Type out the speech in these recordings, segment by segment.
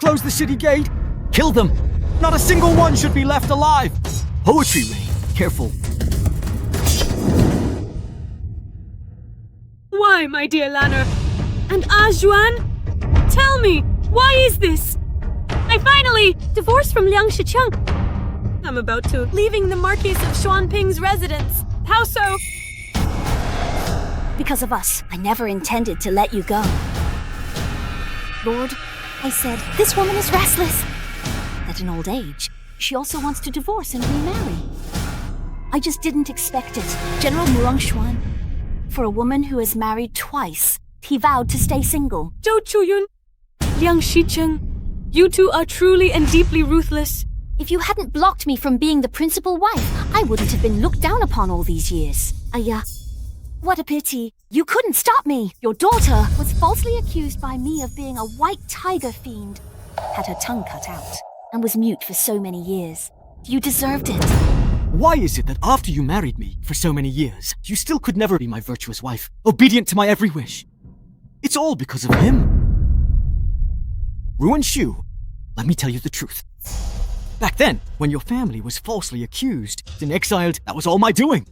Close the city gate. Kill them. Not a single one should be left alive. Poetry rain. Careful. Why, my dear Lanner? And Juan? Tell me, why is this? I finally divorced from Liang Shicheng. I'm about to, leaving the Marquis of Xuanping's residence. How so? Because of us, I never intended to let you go. Lord, I said, this woman is restless. At an old age, she also wants to divorce and remarry. I just didn't expect it. General Murong Xuan, for a woman who has married twice, he vowed to stay single. Zhou Chuyun, Liang Shicheng, you two are truly and deeply ruthless. If you hadn't blocked me from being the principal wife, I wouldn't have been looked down upon all these years. What a pity. You couldn't stop me. Your daughter was falsely accused by me of being a white tiger fiend. Had her tongue cut out and was mute for so many years. You deserved it. Why is it that after you married me for so many years, you still could never be my virtuous wife, obedient to my every wish? It's all because of him. Ruan Xu, let me tell you the truth. Back then, when your family was falsely accused and exiled, that was all my doing.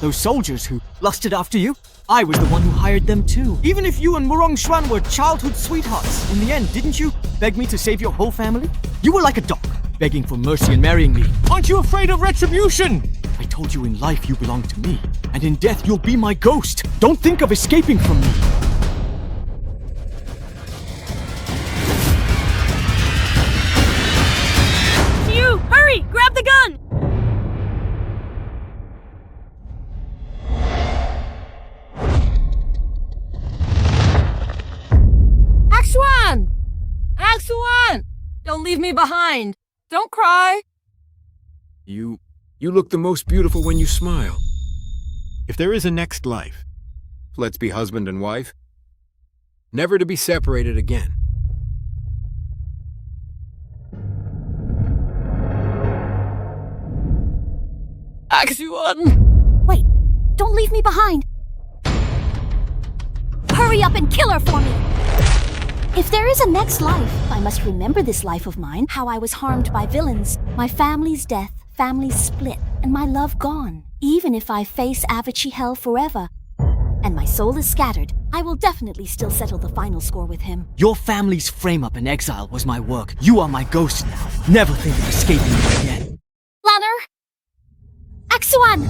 Those soldiers who lusted after you, I was the one who hired them too. Even if you and Murong Xuan were childhood sweethearts, in the end, didn't you beg me to save your whole family? You were like a dog, begging for mercy and marrying me. Aren't you afraid of retribution? I told you in life you belong to me, and in death you'll be my ghost. Don't think of escaping from me. You, hurry, grab the gun! Axuan! Axuan! Don't leave me behind. Don't cry. You look the most beautiful when you smile. If there is a next life, let's be husband and wife, never to be separated again. Axuan! Wait, don't leave me behind. Hurry up and kill her for me. If there is a next life, I must remember this life of mine, how I was harmed by villains, my family's death, families split, and my love gone. Even if I face Avicii hell forever, and my soul is scattered, I will definitely still settle the final score with him. Your family's frame-up in exile was my work. You are my ghost now. Never think of escaping me again. Lanner! Axuan!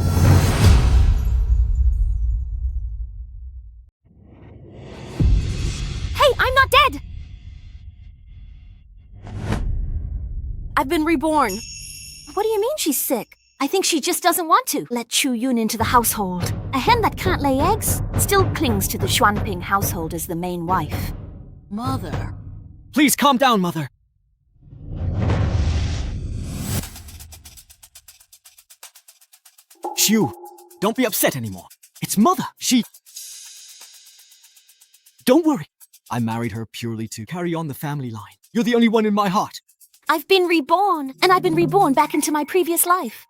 Hey, I'm not dead! I've been reborn. What do you mean she's sick? I think she just doesn't want to let Chu Yun into the household. A hen that can't lay eggs still clings to the Xuanping household as the main wife. Mother. Please calm down, Mother. Xu, don't be upset anymore. It's Mother. Don't worry. I married her purely to carry on the family line. You're the only one in my heart. I've been reborn, and I've been reborn back into my previous life.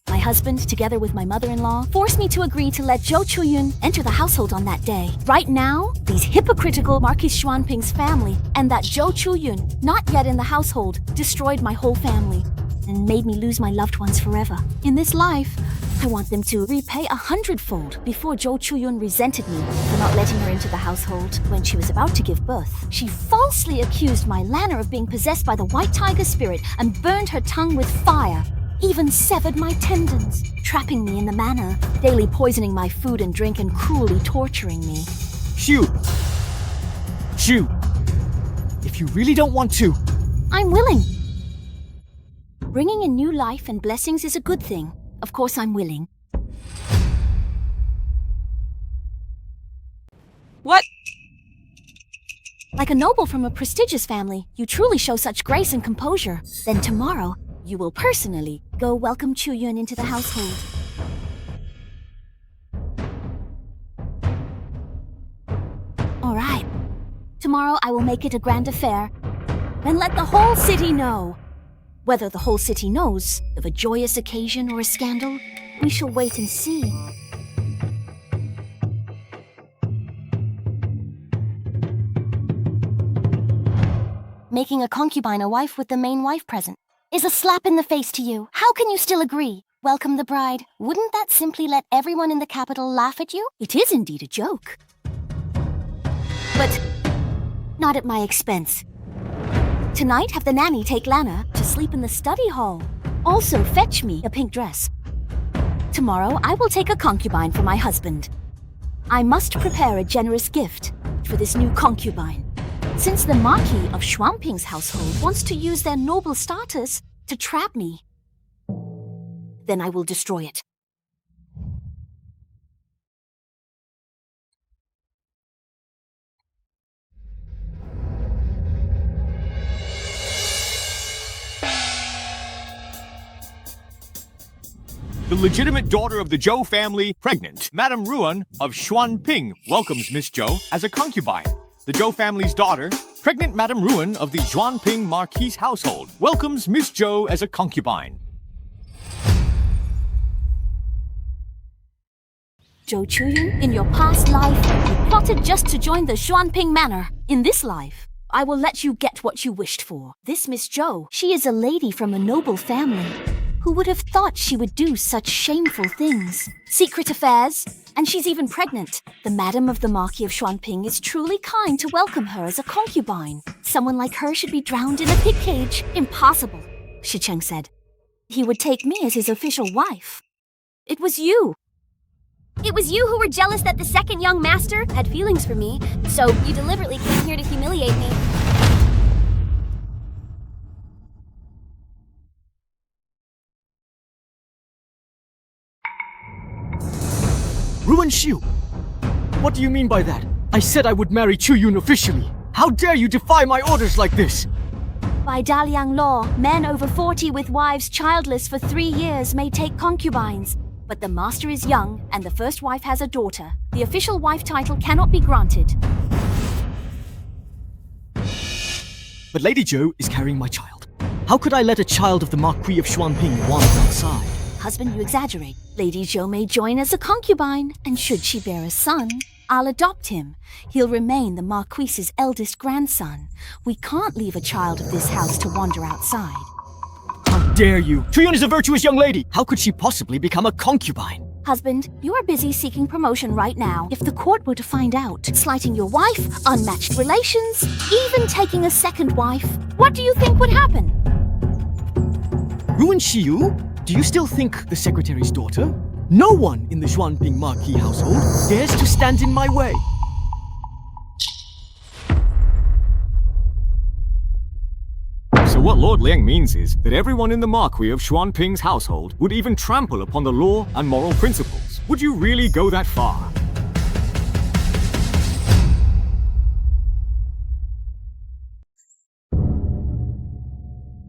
My husband, together with my mother-in-law, forced me to agree to let Zhou Chuyun enter the household on that day. Right now, these hypocritical Marquis Xuanping's family and that Zhou Chuyun, not yet in the household, destroyed my whole family and made me lose my loved ones forever. In this life, I want them to repay 100-fold before Zhou Chuyun resented me for not letting her into the household when she was about to give birth. She falsely accused my Lanner of being possessed by the white tiger spirit and burned her tongue with fire, even severed my tendons, trapping me in the manor, daily poisoning my food and drink and cruelly torturing me. Xu, if you really don't want to... I'm willing. Bringing in new life and blessings is a good thing. Of course I'm willing. What? Like a noble from a prestigious family, you truly show such grace and composure. Then tomorrow, you will personally go welcome Chu Yun into the household. All right. Tomorrow I will make it a grand affair and let the whole city know. Whether the whole city knows of a joyous occasion or a scandal, we shall wait and see. Making a concubine a wife with the main wife present is a slap in the face to you. How can you still agree? Welcome the bride. Wouldn't that simply let everyone in the capital laugh at you? It is indeed a joke. But not at my expense. Tonight, have the nanny take Lana to sleep in the study hall. Also, fetch me a pink dress. Tomorrow, I will take a concubine for my husband. I must prepare a generous gift for this new concubine. Since the Marquis of Schwamping's household wants to use their noble status to trap me, then I will destroy it. The legitimate daughter of the Zhou family, pregnant. Madame Ruan of Xuanping welcomes Miss Zhou as a concubine. The Zhou family's daughter, pregnant Madame Ruan of the Xuanping Marquis household, welcomes Miss Zhou as a concubine. Zhou Chuyun, in your past life, you plotted just to join the Xuanping Manor. In this life, I will let you get what you wished for. This Miss Zhou, she is a lady from a noble family. Who would have thought she would do such shameful things? Secret affairs? And she's even pregnant. The Madam of the Marquis of Xuanping is truly kind to welcome her as a concubine. Someone like her should be drowned in a pig cage. Impossible, Shi Cheng said. He would take me as his official wife. It was you. It was you who were jealous that the second young master had feelings for me, so you deliberately came here to humiliate me. Ruan Xiu! What do you mean by that? I said I would marry Chuyun officially. How dare you defy my orders like this? By Daliang law, men over 40 with wives childless for 3 years may take concubines. But the master is young, and the first wife has a daughter. The official wife title cannot be granted. But Lady Zhou is carrying my child. How could I let a child of the Marquis of Xuanping wander outside? Husband, you exaggerate. Lady Zhou may join as a concubine, and should she bear a son, I'll adopt him. He'll remain the Marquis's eldest grandson. We can't leave a child of this house to wander outside. How dare you! Chuyun is a virtuous young lady! How could she possibly become a concubine? Husband, you are busy seeking promotion right now. If the court were to find out, slighting your wife, unmatched relations, even taking a second wife, what do you think would happen? Ruan Xiu? Do you still think the secretary's daughter? No one in the Xuanping Marquis household dares to stand in my way. So what Lord Liang means is that everyone in the Marquis of Xuanping's household would even trample upon the law and moral principles. Would you really go that far?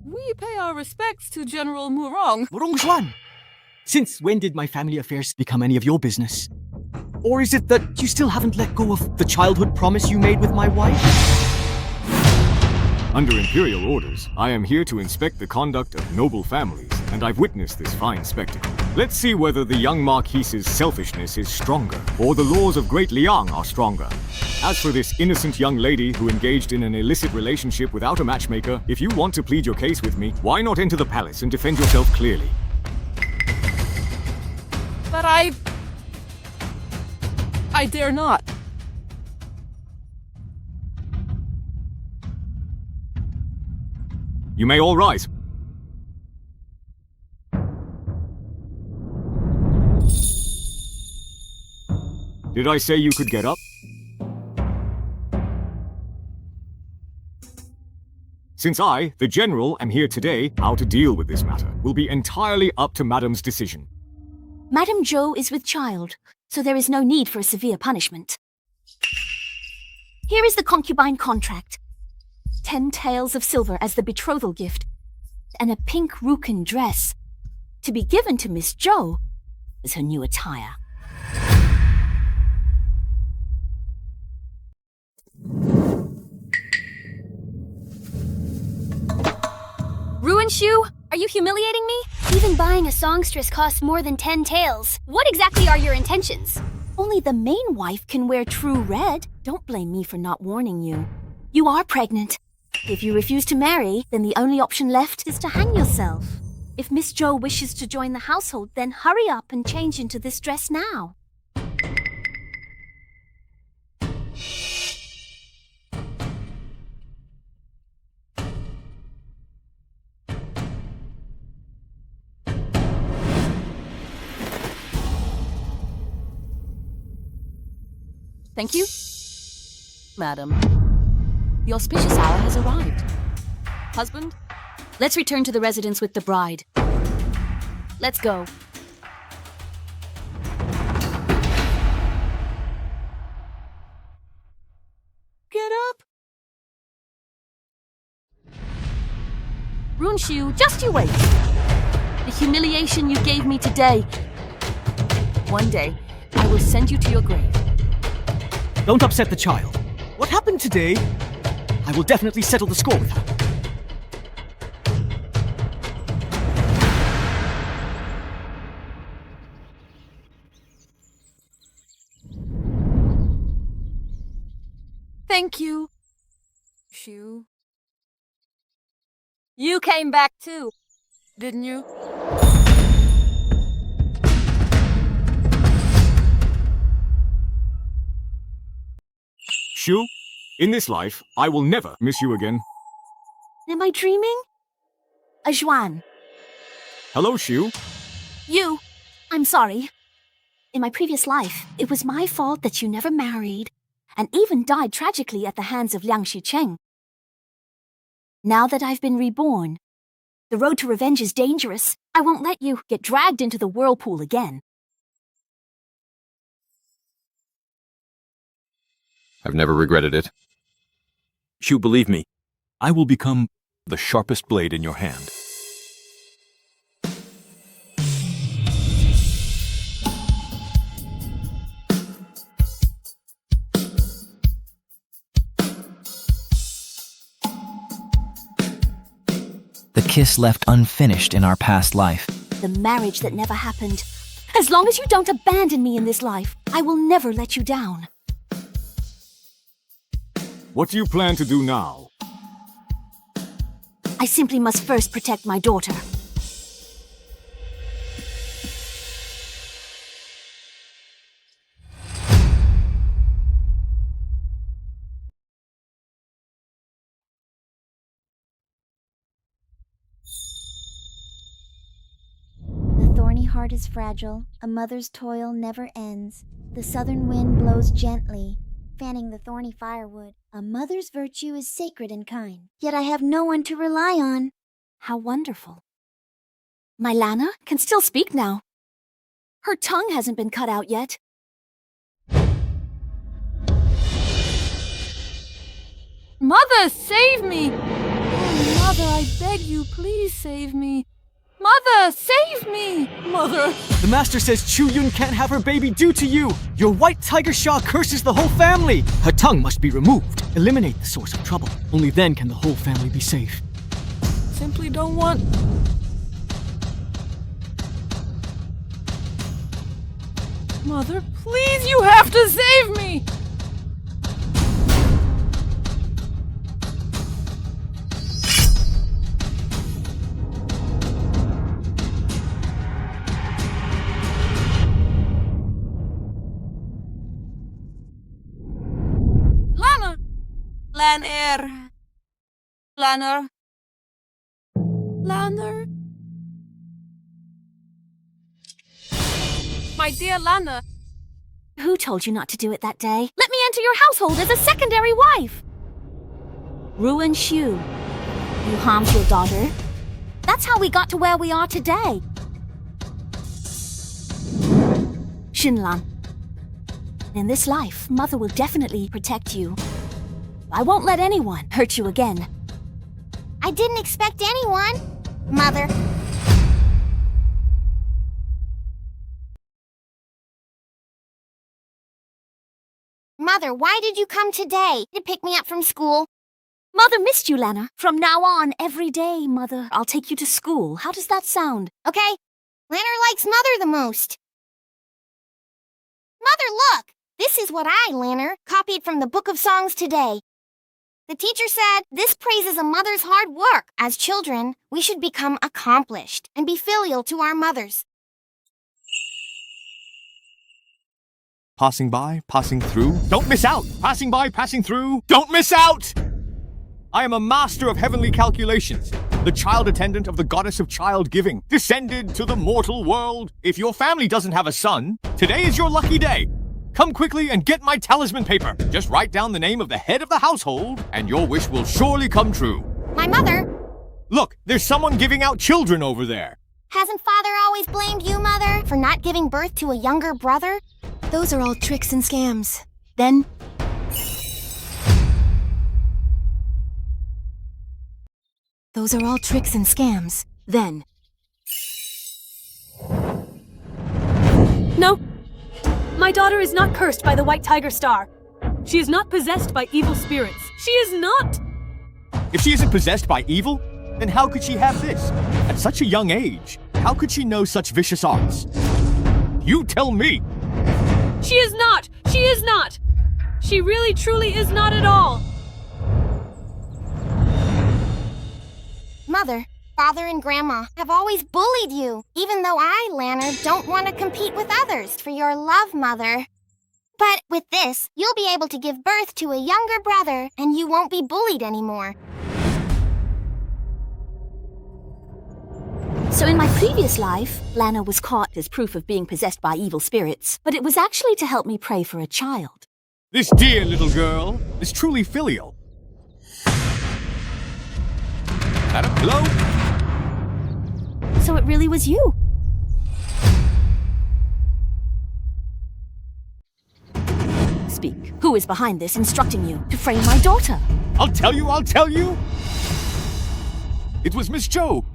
We pay our respects to General Murong. Wrong Xuan! Since when did my family affairs become any of your business? Or is it that you still haven't let go of the childhood promise you made with my wife? Under imperial orders, I am here to inspect the conduct of noble families, and I've witnessed this fine spectacle. Let's see whether the young Marquis's selfishness is stronger, or the laws of Great Liang are stronger. As for this innocent young lady who engaged in an illicit relationship without a matchmaker, if you want to plead your case with me, why not enter the palace and defend yourself clearly? But I dare not. You may all rise. Did I say you could get up? Since I, the General, am here today, how to deal with this matter will be entirely up to Madame's decision. Madame Zhou is with child, so there is no need for a severe punishment. Here is the concubine contract. 10 taels of silver as the betrothal gift, and a pink rucan dress, to be given to Miss Zhou as her new attire. Ruan Xiu, are you humiliating me? Even buying a songstress costs more than 10 taels. What exactly are your intentions? Only the main wife can wear true red. Don't blame me for not warning you. You are pregnant. If you refuse to marry, then the only option left is to hang yourself. If Miss Jo wishes to join the household, then hurry up and change into this dress now. Thank you, madam. The auspicious hour has arrived. Husband, Let's return to the residence with the bride. Let's go. get up. Runshu, just you wait. The humiliation you gave me today. One day, I will send you to your grave. Don't upset the child. What happened today? I will definitely settle the score with her. Thank you. Shu. You came back too, didn't you? Shu, in this life, I will never miss you again. Am I dreaming? Ajuan. Hello, Shu. You. I'm sorry. In my previous life, it was my fault that you never married, and even died tragically at the hands of Liang Shicheng. Now that I've been reborn, the road to revenge is dangerous. I won't let you get dragged into the whirlpool again. I've never regretted it. Shu, believe me, I will become the sharpest blade in your hand. The kiss left unfinished in our past life. The marriage that never happened. As long as you don't abandon me in this life, I will never let you down. What do you plan to do now? I simply must first protect my daughter. The thorny heart is fragile, a mother's toil never ends. The southern wind blows gently, fanning the thorny firewood. A mother's virtue is sacred and kind, yet I have no one to rely on. How wonderful. My Lana can still speak now. Her tongue hasn't been cut out yet. Mother, save me! Oh, Mother, I beg you, please save me. Mother, save me! Mother! The master says Chu Yun can't have her baby due to you. Your white tiger Sha curses the whole family. Her tongue must be removed. Eliminate the source of trouble. Only then can the whole family be safe. Simply don't want... Mother, please, you have to save me! Lanner? My dear Lana. Who told you not to do it that day? Let me enter your household as a secondary wife. Ruin Shu. You harmed your daughter. That's how we got to where we are today. Xinlan. In this life, Mother will definitely protect you. I won't let anyone hurt you again. I didn't expect anyone, Mother. Mother, why did you come today to pick me up from school? Mother missed you, Lana. From now on, every day, Mother, I'll take you to school. How does that sound? Okay, Lanner likes Mother the most. Mother, look! This is what I, Lanner, copied from the Book of Songs today. The teacher said this praises a mother's hard work. As children, we should become accomplished and be filial to our mothers. Passing by, passing through. Don't miss out! Passing by, passing through. Don't miss out! I am a master of heavenly calculations, the child attendant of the goddess of child giving, descended to the mortal world. If your family doesn't have a son, today is your lucky day. Come quickly and get my talisman paper. Just write down the name of the head of the household, and your wish will surely come true. My mother? Look, there's someone giving out children over there. Hasn't Father always blamed you, Mother, for not giving birth to a younger brother? Those are all tricks and scams. Then... Those are all tricks and scams. Then... No! My daughter is not cursed by the White Tiger Star. She is not possessed by evil spirits. She is not! If she isn't possessed by evil, then how could she have this? At such a young age, how could she know such vicious arts? You tell me! She is not! She is not! She really truly is not at all! Mother, Father and Grandma have always bullied you, even though I, Lanner, don't want to compete with others for your love, Mother. But with this, you'll be able to give birth to a younger brother, and you won't be bullied anymore. So in my previous life, Lana was caught as proof of being possessed by evil spirits, but it was actually to help me pray for a child. This dear little girl is truly filial. That a blow? So it really was you. Speak. Who is behind this, instructing you to frame my daughter? I'll tell you! It was Miss Jo.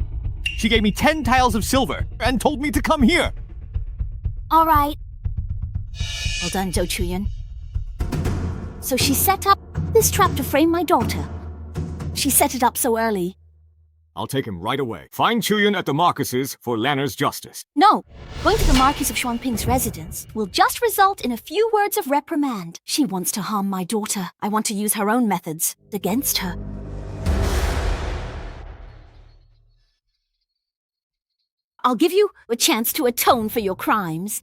She gave me 10 tiles of silver and told me to come here. All right. Well done, Jo Chuyen. So she set up this trap to frame my daughter. She set it up so early. I'll take him right away. Find Chuyen at the Marcus's for Lanner's justice. No, going to the Marquis of Xuanping's residence will just result in a few words of reprimand. She wants to harm my daughter. I want to use her own methods against her. I'll give you a chance to atone for your crimes.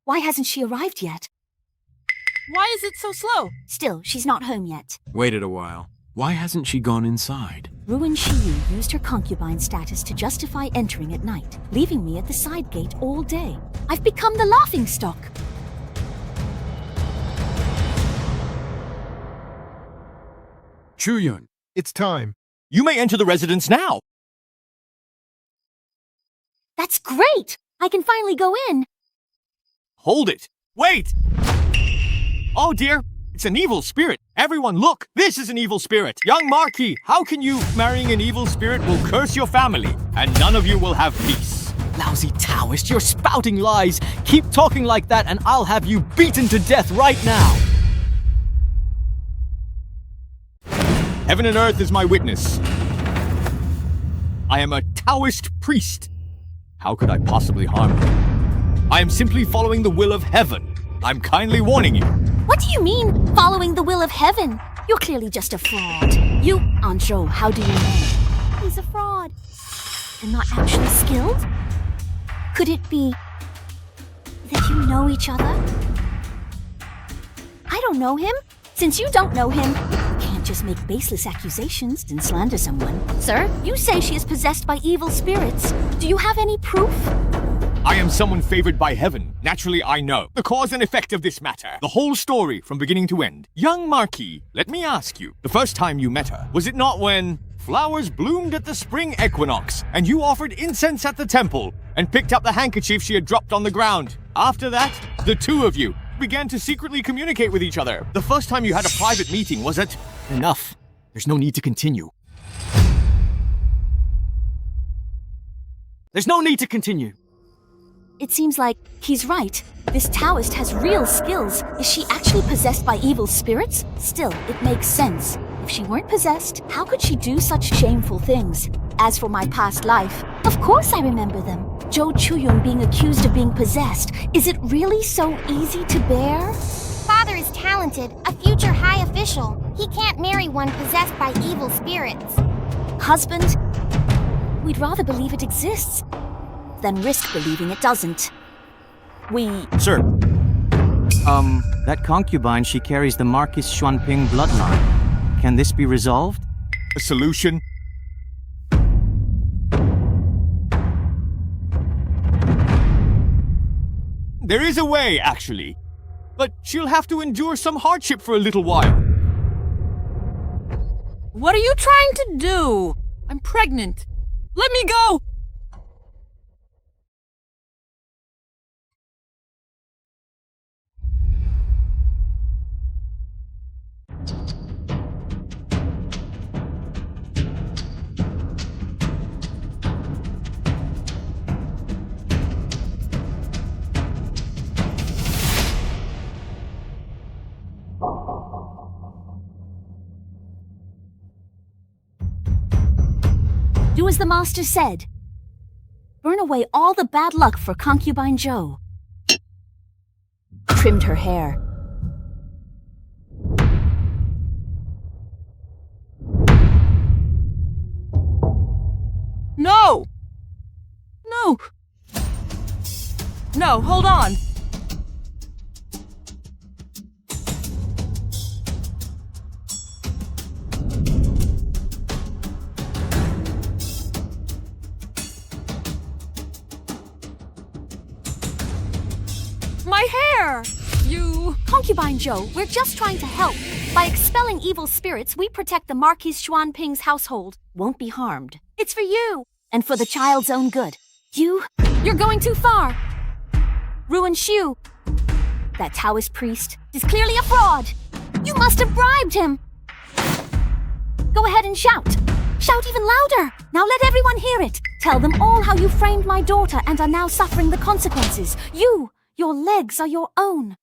Why hasn't she arrived yet? Why is it so slow? Still, she's not home yet. Waited a while. Why hasn't she gone inside? Ruin Shiyu used her concubine status to justify entering at night, leaving me at the side gate all day. I've become the laughingstock. Chuyen, it's time. You may enter the residence now. That's great! I can finally go in. Hold it! Wait! Oh dear, it's an evil spirit. Everyone look, this is an evil spirit. Young Marquis, how can you, marrying an evil spirit will curse your family, and none of you will have peace. Lousy Taoist, you're spouting lies. Keep talking like that and I'll have you beaten to death right now. Heaven and earth is my witness. I am a Taoist priest. How could I possibly harm you? I am simply following the will of heaven. I'm kindly warning you. What do you mean, following the will of heaven? You're clearly just a fraud. You, Aunt Jo, how do you know? He's a fraud. And not actually skilled? Could it be that you know each other? I don't know him. Since you don't know him, you can't just make baseless accusations and slander someone. Sir, you say she is possessed by evil spirits. Do you have any proof? I am someone favored by heaven. Naturally, I know the cause and effect of this matter. The whole story from beginning to end. Young Marquis, let me ask you, the first time you met her, was it not when flowers bloomed at the spring equinox and you offered incense at the temple and picked up the handkerchief she had dropped on the ground? After that, the two of you began to secretly communicate with each other. The first time you had a private meeting was at... Enough. There's no need to continue. There's no need to continue. It seems like he's right. This Taoist has real skills. Is she actually possessed by evil spirits? Still, it makes sense. If she weren't possessed, how could she do such shameful things? As for my past life, of course I remember them. Jo being accused of being possessed. Is it really so easy to bear? Father is talented. talented, a future high official. He can't marry one possessed by evil spirits. Husband? We'd rather believe it exists than risk believing it doesn't. Sir. That concubine, she carries the Marquis Xuanping bloodline. Can this be resolved? A solution? There is a way, actually. But she'll have to endure some hardship for a little while. What are you trying to do? I'm pregnant. Let me go! Do as the master said. Burn away all the bad luck for concubine Zhou. Trimmed her hair. No! No! No, hold on! My hair! You... Concubine Zhou, we're just trying to help. By expelling evil spirits, we protect the Marquis Xuanping's household. Won't be harmed. It's for you, and for the child's own good. You're going too far. Ruin Xu, that Taoist priest, is clearly a fraud. You must have bribed him. Go ahead and shout. Shout even louder. Now let everyone hear it. Tell them all how you framed my daughter and are now suffering the consequences. Your legs are your own.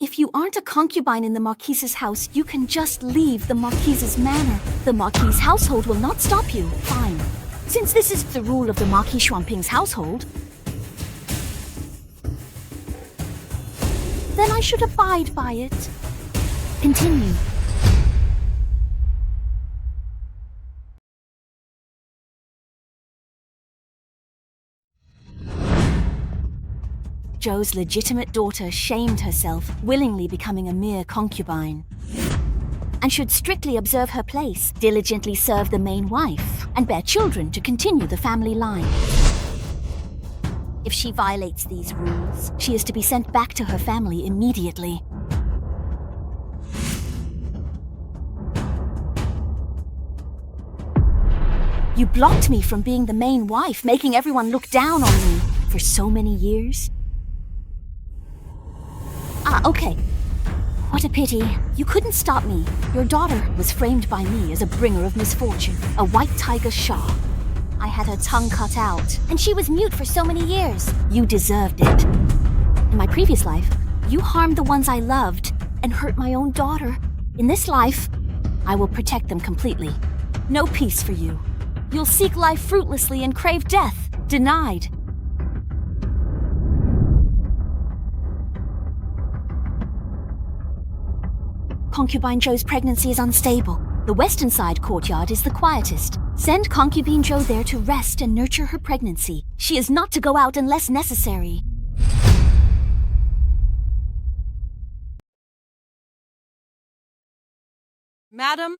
If you aren't a concubine in the Marquise's house, you can just leave the Marquise's manor. The Marquise household will not stop you. Fine. Since this is the rule of the Marquis Xuanping's household, then I should abide by it. Continue. Zhou's legitimate daughter shamed herself, willingly becoming a mere concubine, and should strictly observe her place, diligently serve the main wife, and bear children to continue the family line. If she violates these rules, she is to be sent back to her family immediately. You blocked me from being the main wife, making everyone look down on me for so many years. Okay. What a pity. You couldn't stop me. Your daughter was framed by me as a bringer of misfortune, a white tiger Shah. I had her tongue cut out, and she was mute for so many years. You deserved it. In my previous life, you harmed the ones I loved and hurt my own daughter. In this life, I will protect them completely. No peace for you. You'll seek life fruitlessly and crave death. Denied. Concubine Zhou's pregnancy is unstable. The western side courtyard is the quietest. Send Concubine Zhou there to rest and nurture her pregnancy. She is not to go out unless necessary. Madam?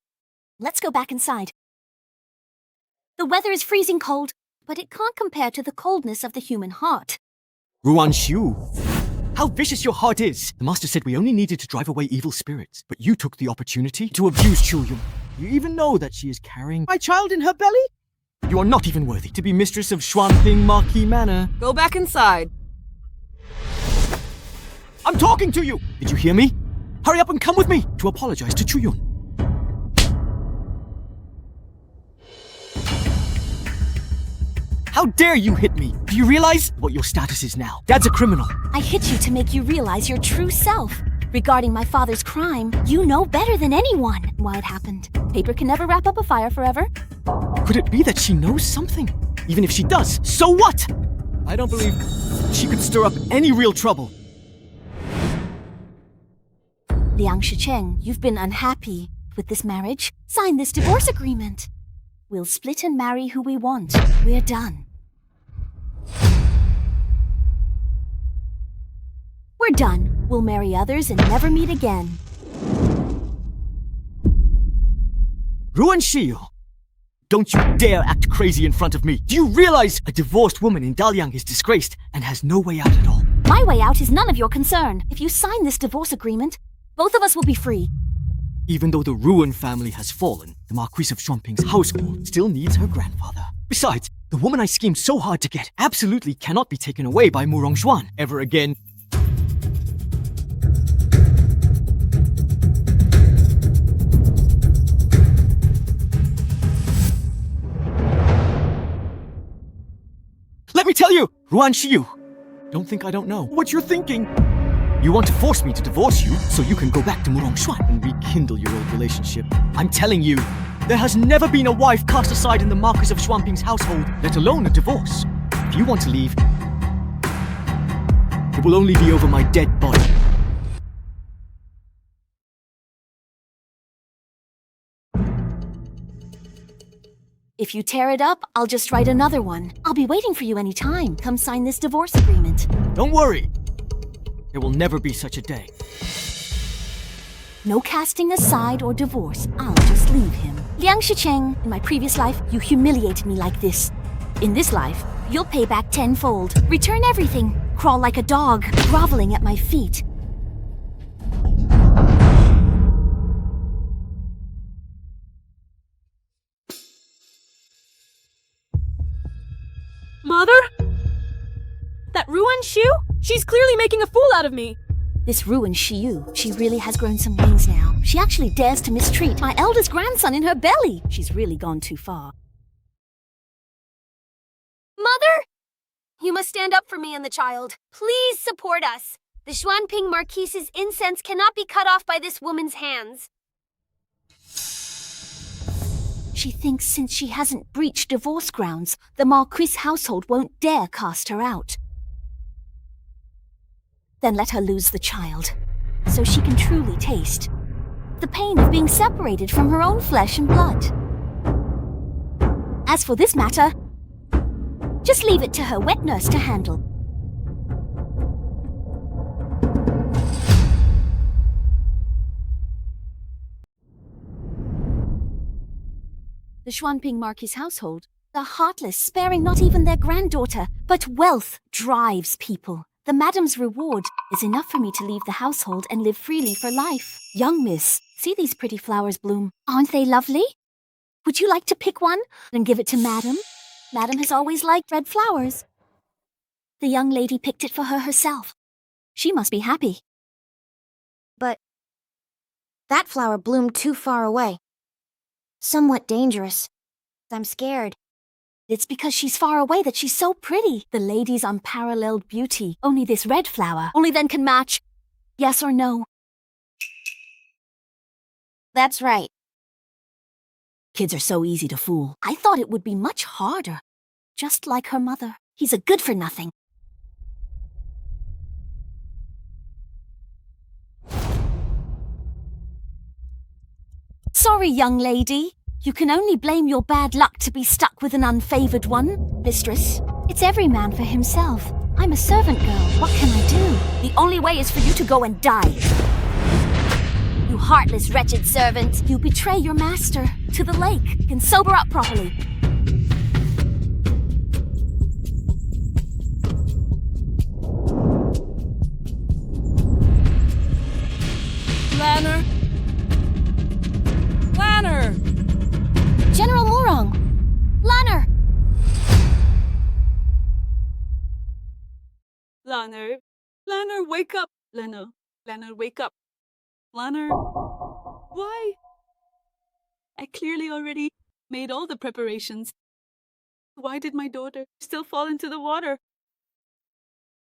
Let's go back inside. The weather is freezing cold, but it can't compare to the coldness of the human heart. Ruan Xu, how vicious your heart is! The master said we only needed to drive away evil spirits, but you took the opportunity to abuse Chu Yun. You even know that she is carrying my child in her belly? You are not even worthy to be mistress of Xuanping Marquis Manor. Go back inside. I'm talking to you! Did you hear me? Hurry up and come with me to apologize to Chu Yun. How dare you hit me? Do you realize what your status is now? Dad's a criminal. I hit you to make you realize your true self. Regarding my father's crime, you know better than anyone why it happened. Paper can never wrap up a fire forever. Could it be that she knows something? Even if she does, so what? I don't believe she could stir up any real trouble. Liang Shicheng, you've been unhappy with this marriage. Sign this divorce agreement. We'll split and marry who we want. We're done. We're done. We'll marry others and never meet again. Ruan Shiyu! Don't you dare act crazy in front of me! Do you realize a divorced woman in Daliang is disgraced and has no way out at all? My way out is none of your concern. If you sign this divorce agreement, both of us will be free. Even though the Ruan family has fallen, the Marquise of Xuanping's household still needs her grandfather. Besides, the woman I schemed so hard to get absolutely cannot be taken away by Murong Xuan ever again. Let me tell you, Ruan Shiyu, don't think I don't know what you're thinking. You want to force me to divorce you so you can go back to Murong Xuan and rekindle your old relationship. I'm telling you, there has never been a wife cast aside in the Marquis of Xuanping's household, let alone a divorce. If you want to leave, it will only be over my dead body. If you tear it up, I'll just write another one. I'll be waiting for you anytime. Come sign this divorce agreement. Don't worry. There will never be such a day. No casting aside or divorce. I'll just leave him. Liang Shicheng, in my previous life, you humiliated me like this. In this life, you'll pay back tenfold. Return everything. Crawl like a dog, groveling at my feet. Mother? That Ruan Shu? She's clearly making a fool out of me. This Ruan Shiyu, she really has grown some wings now. She actually dares to mistreat my eldest grandson in her belly. She's really gone too far. Mother? You must stand up for me and the child. Please support us. The Xuanping Marquise's incense cannot be cut off by this woman's hands. She thinks since she hasn't breached divorce grounds, the Marquise household won't dare cast her out. Then let her lose the child, so she can truly taste the pain of being separated from her own flesh and blood. As for this matter, just leave it to her wet nurse to handle. The Xuanping Marquis household, the heartless, sparing not even their granddaughter, but wealth drives people. The madam's reward is enough for me to leave the household and live freely for life. Young miss, see these pretty flowers bloom. Aren't they lovely? Would you like to pick one and give it to madam? Madam has always liked red flowers. The young lady picked it for her herself. She must be happy. But that flower bloomed too far away. Somewhat dangerous. I'm scared. It's because she's far away that she's so pretty. The lady's unparalleled beauty. Only this red flower. Only then can match. Yes or no? That's right. Kids are so easy to fool. I thought it would be much harder. Just like her mother. He's a good-for-nothing. Sorry, young lady. You can only blame your bad luck to be stuck with an unfavored one. Mistress, it's every man for himself. I'm a servant girl. What can I do? The only way is for you to go and die. You heartless, wretched servant. You betray your master to the lake. Can sober up properly. Lanner! Lanner! General Murong! Lanner! Lanner. Lanner, wake up. Lanner, wake up. Lanner. Why? I clearly already made all the preparations. Why did my daughter still fall into the water?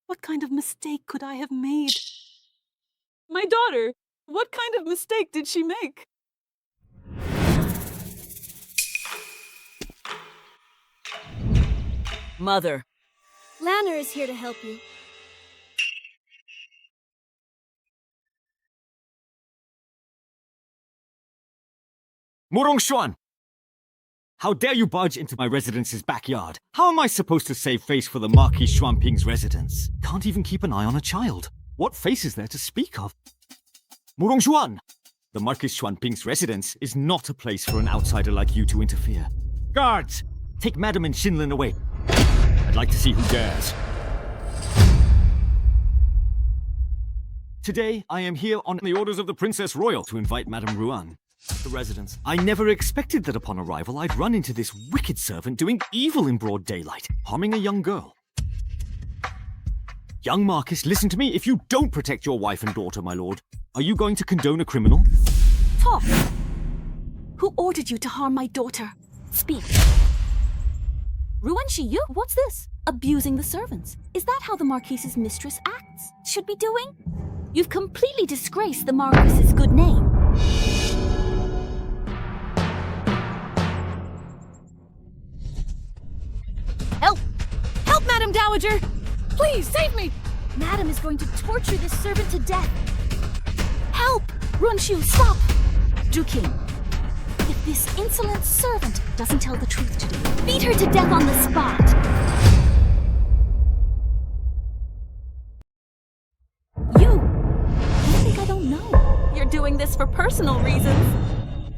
What kind of mistake could I have made? My daughter! What kind of mistake did she make? Mother. Lanner is here to help you. Murong Xuan! How dare you barge into my residence's backyard? How am I supposed to save face for the Marquis Xuanping's residence? Can't even keep an eye on a child. What face is there to speak of? Murong Xuan! The Marquis Xuanping's residence is not a place for an outsider like you to interfere. Guards! Take Madam and Xinlin away. I'd like to see who dares. Today, I am here on the orders of the Princess Royal to invite Madame Ruan to the residence. I never expected that upon arrival I'd run into this wicked servant doing evil in broad daylight, harming a young girl. Young Marcus, listen to me. If you don't protect your wife and daughter, my lord, are you going to condone a criminal? Talk! Who ordered you to harm my daughter? Speak. Ruan Shiyu? What's this? Abusing the servants. Is that how the Marquise's mistress acts? Should be doing? You've completely disgraced the Marquise's good name. Help! Help, Madam Dowager! Please, save me! Madam is going to torture this servant to death. Help! Runshu, stop! Duking, if this insolent servant doesn't tell the truth today, beat her to death on the spot. You think I don't know? You're doing this for personal reasons.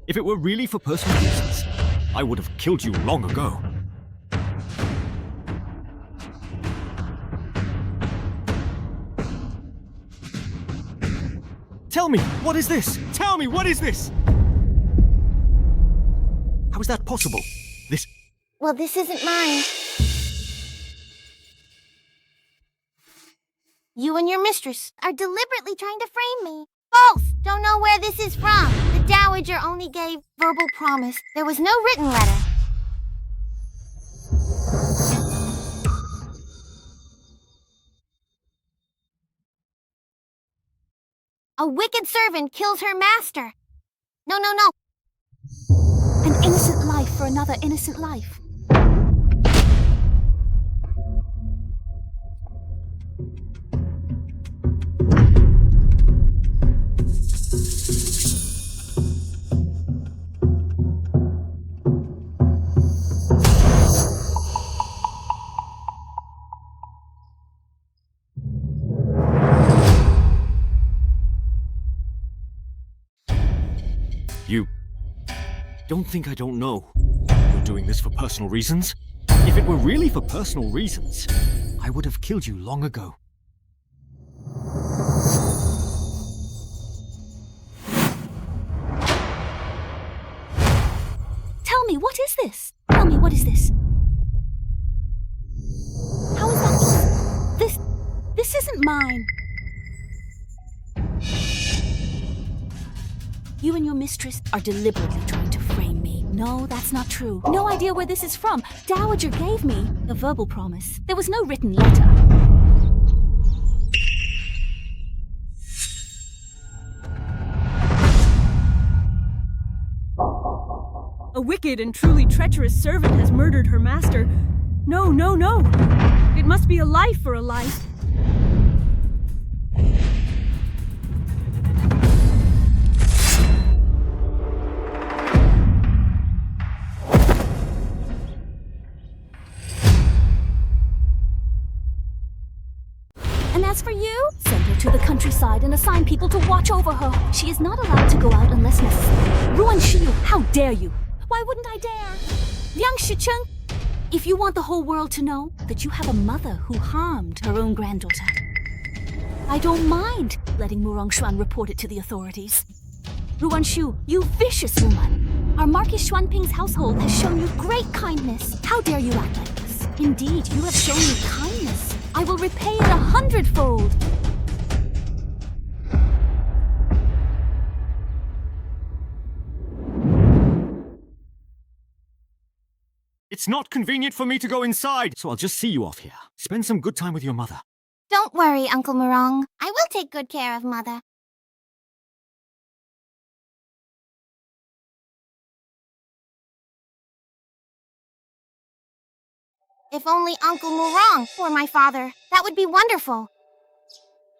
If it were really for personal reasons, I would have killed you long ago. Tell me, what is this? Tell me, what is this? How is that possible? This... Well, this isn't mine. You and your mistress are deliberately trying to frame me. Both don't know where this is from. The Dowager only gave verbal promise. There was no written letter. A wicked servant kills her master. No, no, no. An innocent life for another innocent life. You don't think I don't know you're doing this for personal reasons? If it were really for personal reasons, I would have killed you long ago. Tell me, what is this? Tell me, what is this? How is that? This isn't mine. You and your mistress are deliberately trying to frame me. No, that's not true. No idea where this is from. Dowager gave me a verbal promise. There was no written letter. A wicked and truly treacherous servant has murdered her master. No, no, no. It must be a life for a life. As for you, send her to the countryside and assign people to watch over her. She is not allowed to go out unless necessary. Ruan Shiyu, how dare you? Why wouldn't I dare? Liang Shicheng, if you want the whole world to know that you have a mother who harmed her own granddaughter, I don't mind letting Murong Xuan report it to the authorities. Ruan Shu, you vicious woman. Our Marquis Xuanping's household has shown you great kindness. How dare you act like this? Indeed, you have shown me kindness. I will repay it 100-fold. It's not convenient for me to go inside, so I'll just see you off here. Spend some good time with your mother. Don't worry, Uncle Murong. I will take good care of Mother. If only Uncle Murong were my father, that would be wonderful.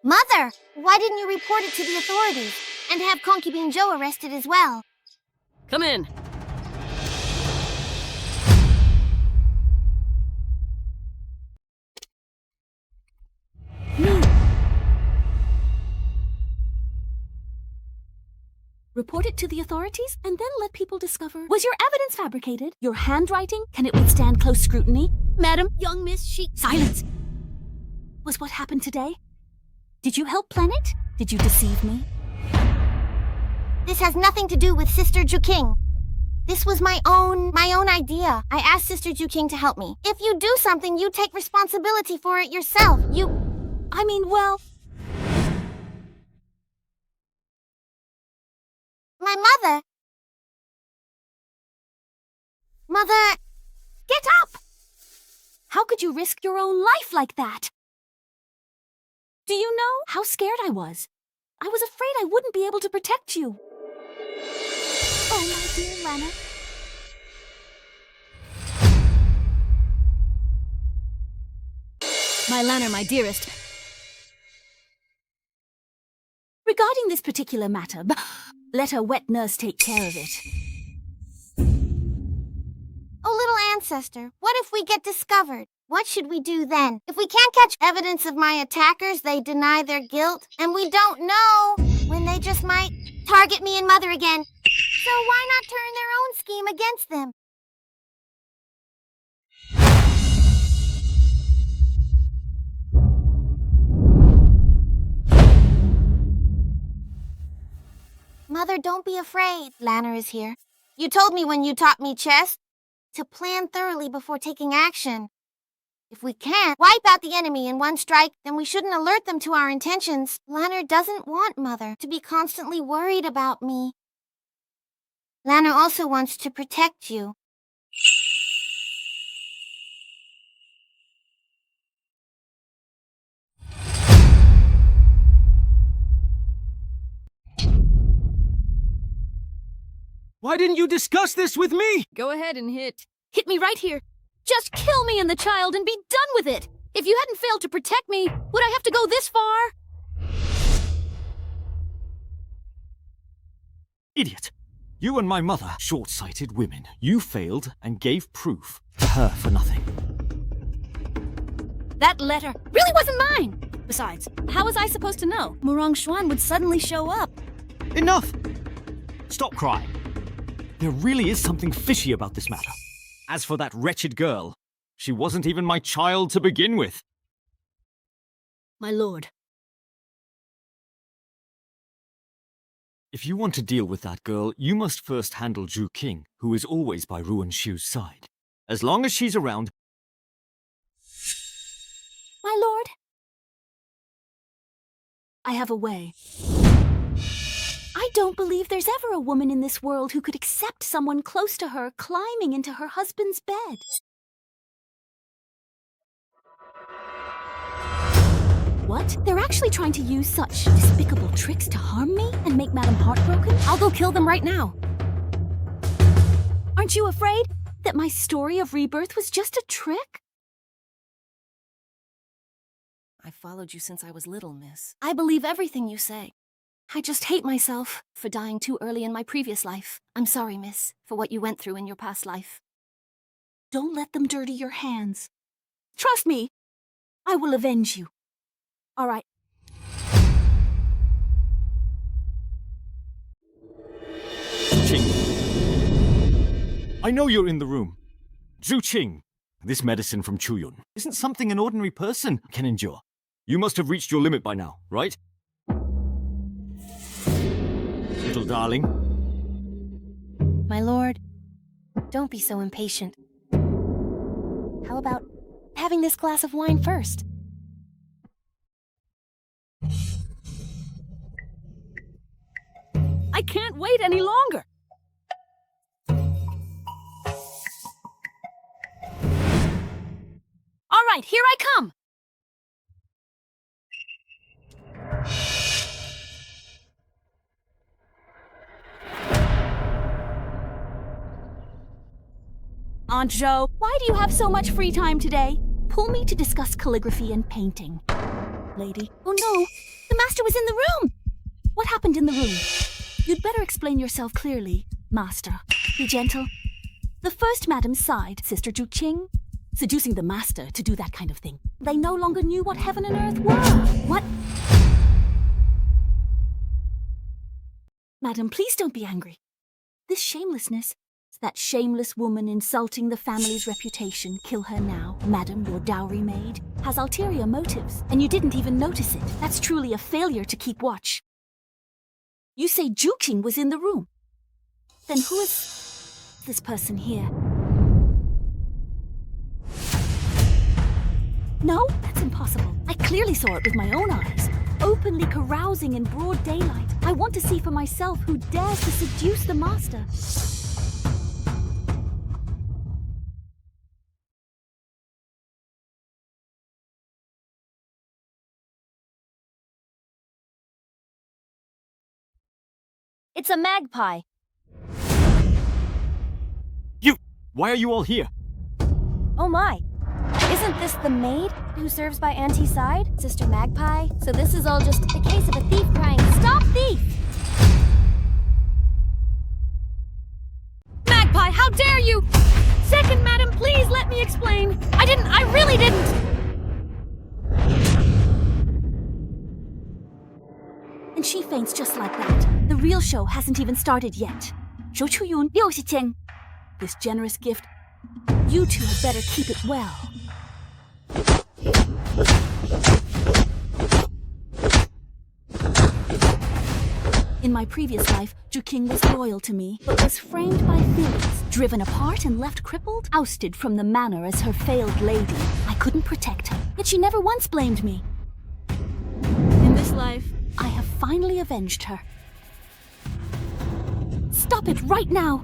Mother, why didn't you report it to the authorities and have Concubine Zhou arrested as well? Come in. Report it to the authorities and then let people discover. Was your evidence fabricated? Your handwriting? Can it withstand close scrutiny? Madam, young miss, she... Silence! Was what happened today? Did you help plan it? Did you deceive me? This has nothing to do with Sister Juking. This was my own idea. I asked Sister Juking to help me. If you do something, you take responsibility for it yourself. Well... My mother... Mother... Get up! How could you risk your own life like that? Do you know how scared I was? I was afraid I wouldn't be able to protect you. Oh, my dear Lana. My Lana, my dearest. Regarding this particular matter, let a wet nurse take care of it. Oh, little ancestor, what if we get discovered? What should we do then? If we can't catch evidence of my attackers, they deny their guilt, and we don't know when they just might target me and Mother again. So why not turn their own scheme against them? Mother, don't be afraid. Lana is here. You told me when you taught me chess to plan thoroughly before taking action. If we can't wipe out the enemy in one strike, then we shouldn't alert them to our intentions. Lana doesn't want Mother to be constantly worried about me. Lana also wants to protect you. Why didn't you discuss this with me? Go ahead and hit. Hit me right here. Just kill me and the child and be done with it. If you hadn't failed to protect me, would I have to go this far? Idiot. You and my mother, short-sighted women. You failed and gave proof to her for nothing. That letter really wasn't mine. Besides, how was I supposed to know Murong Xuan would suddenly show up? Enough! Stop crying. There really is something fishy about this matter. As for that wretched girl, she wasn't even my child to begin with. My lord. If you want to deal with that girl, you must first handle Zhu King, who is always by Ruan Xiu's side. As long as she's around... My lord, I have a way. I don't believe there's ever a woman in this world who could accept someone close to her climbing into her husband's bed. What? They're actually trying to use such despicable tricks to harm me and make Madame heartbroken? I'll go kill them right now. Aren't you afraid that my story of rebirth was just a trick? I followed you since I was little, miss. I believe everything you say. I just hate myself for dying too early in my previous life. I'm sorry, miss, for what you went through in your past life. Don't let them dirty your hands. Trust me, I will avenge you. All right. Qing. I know you're in the room. Zhu Qing, this medicine from Chuyun isn't something an ordinary person can endure. You must have reached your limit by now, right? Little darling. My lord, don't be so impatient. How about having this glass of wine first? I can't wait any longer. All right, here I come. Aunt Zhou, why do you have so much free time today? Pull me to discuss calligraphy and painting. Lady. Oh no, the master was in the room. What happened in the room? You'd better explain yourself clearly. Master, be gentle. The first madam sighed, Sister Juqing, seducing the master to do that kind of thing. They no longer knew what heaven and earth were. What? Madam, please don't be angry. This shamelessness, that shameless woman insulting the family's reputation, kill her now, madam, your dowry maid, has ulterior motives, and you didn't even notice it. That's truly a failure to keep watch. You say Juqing was in the room. Then who is this person here? No, that's impossible. I clearly saw it with my own eyes. Openly carousing in broad daylight. I want to see for myself who dares to seduce the master. It's a magpie. Why are you all here? Oh my. Isn't this the maid who serves by Auntie's side, Sister Magpie? So this is all just a case of a thief crying, "Stop thief!" Magpie, how dare you! Second madam, please let me explain. I really didn't! And she faints just like that. The real show hasn't even started yet. Zhou Chuyun, Liu Xiqing. This generous gift, you two had better keep it well. In my previous life, Juqing was loyal to me, but was framed by feelings, driven apart and left crippled, ousted from the manor as her failed lady. I couldn't protect her, yet she never once blamed me. In this life, I have finally avenged her. Stop it right now!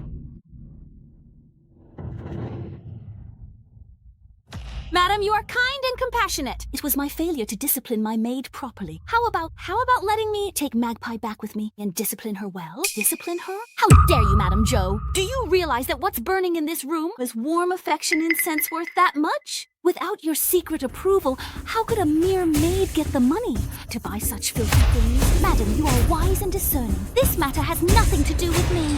Madam, you are kind and compassionate. It was my failure to discipline my maid properly. How about letting me take Magpie back with me and discipline her well? Discipline her? How dare you, Madam Zhou? Do you realize that what's burning in this room is warm affection incense worth that much? Without your secret approval, how could a mere maid get the money to buy such filthy things? Madam, you are wise and discerning. This matter has nothing to do with me.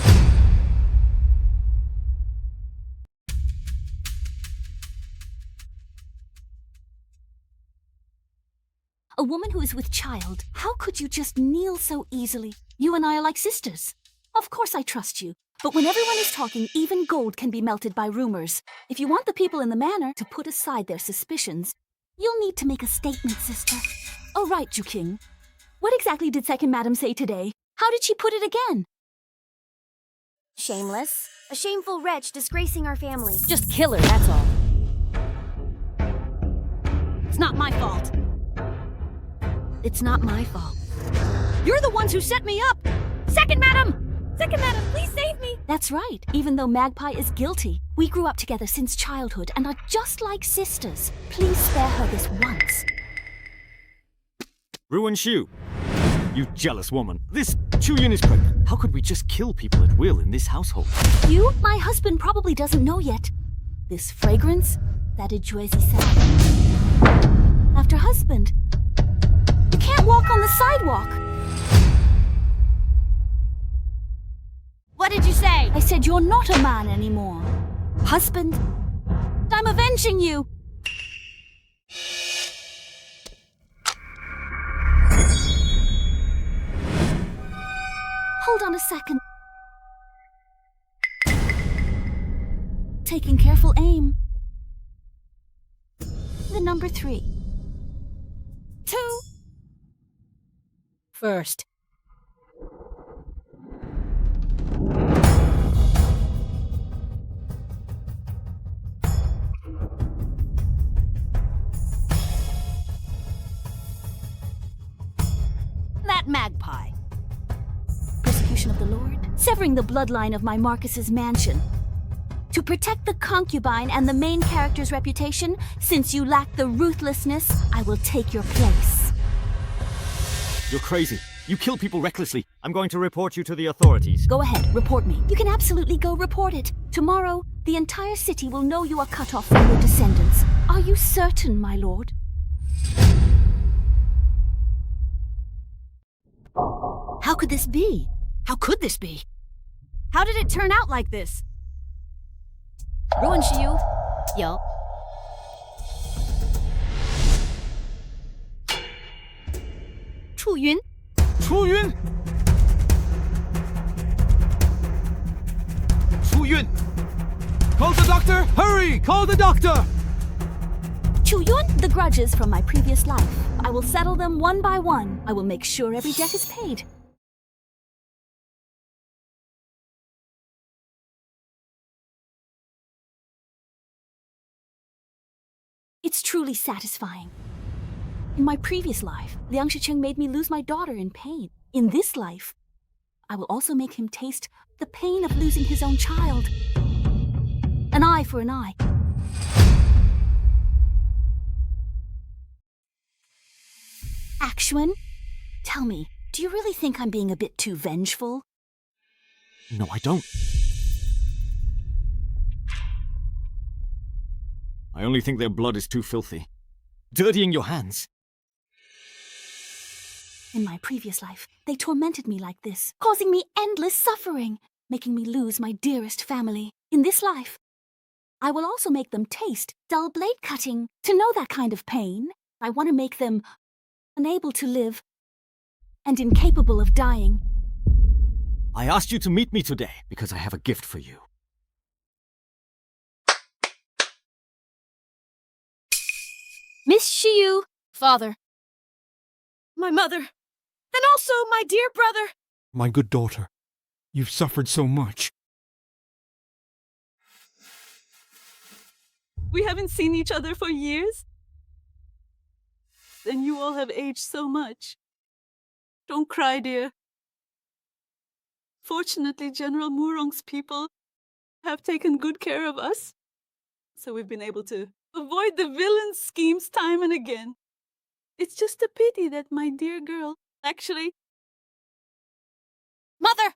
A woman who is with child, how could you just kneel so easily? You and I are like sisters. Of course I trust you. But when everyone is talking, even gold can be melted by rumors. If you want the people in the manor to put aside their suspicions, you'll need to make a statement, sister. Oh, right, Juqing. What exactly did Second Madam say today? How did she put it again? Shameless. A shameful wretch disgracing our family. Just kill her, that's all. It's not my fault. It's not my fault. You're the ones who set me up! Second Madam! Second Madam, please save me! That's right. Even though Magpie is guilty, we grew up together since childhood and are just like sisters. Please spare her this once. Ruin Shu, you jealous woman. This Chuyun is pregnant. How could we just kill people at will in this household? You, my husband, probably doesn't know yet. This fragrance, that Ijuezi said. After husband, you can't walk on the sidewalk. What did you say? I said you're not a man anymore. Husband, I'm avenging you. Hold on a second. Taking careful aim. The number 3. 2. First. That magpie. Persecution of the Lord, severing the bloodline of my Marcus's mansion. To protect the concubine and the main character's reputation, since you lack the ruthlessness, I will take your place. You're crazy. You kill people recklessly. I'm going to report you to the authorities. Go ahead, report me. You can absolutely go report it. Tomorrow, the entire city will know you are cut off from your descendants. Are you certain, my lord? How could this be? How could this be? How did it turn out like this? 如问石油有。楚云，出云！出云! Call the doctor! Hurry! Call the doctor! Chuyun, the grudges from my previous life. I will settle them one by one. I will make sure every debt is paid. It's truly satisfying. In my previous life, Liang Shicheng made me lose my daughter in pain. In this life, I will also make him taste the pain of losing his own child. An eye for an eye. Axuan, tell me, do you really think I'm being a bit too vengeful? No, I don't. I only think their blood is too filthy. Dirtying your hands. In my previous life, they tormented me like this, causing me endless suffering, making me lose my dearest family. In this life, I will also make them taste dull blade cutting. To know that kind of pain, I want to make them unable to live and incapable of dying. I asked you to meet me today because I have a gift for you. Miss Shiyu, father, my mother, and also my dear brother. My good daughter, you've suffered so much. We haven't seen each other for years. And you all have aged so much. Don't cry, dear. Fortunately, General Murong's people have taken good care of us. So we've been able to avoid the villain's schemes time and again. It's just a pity that my dear girl, actually... Mother!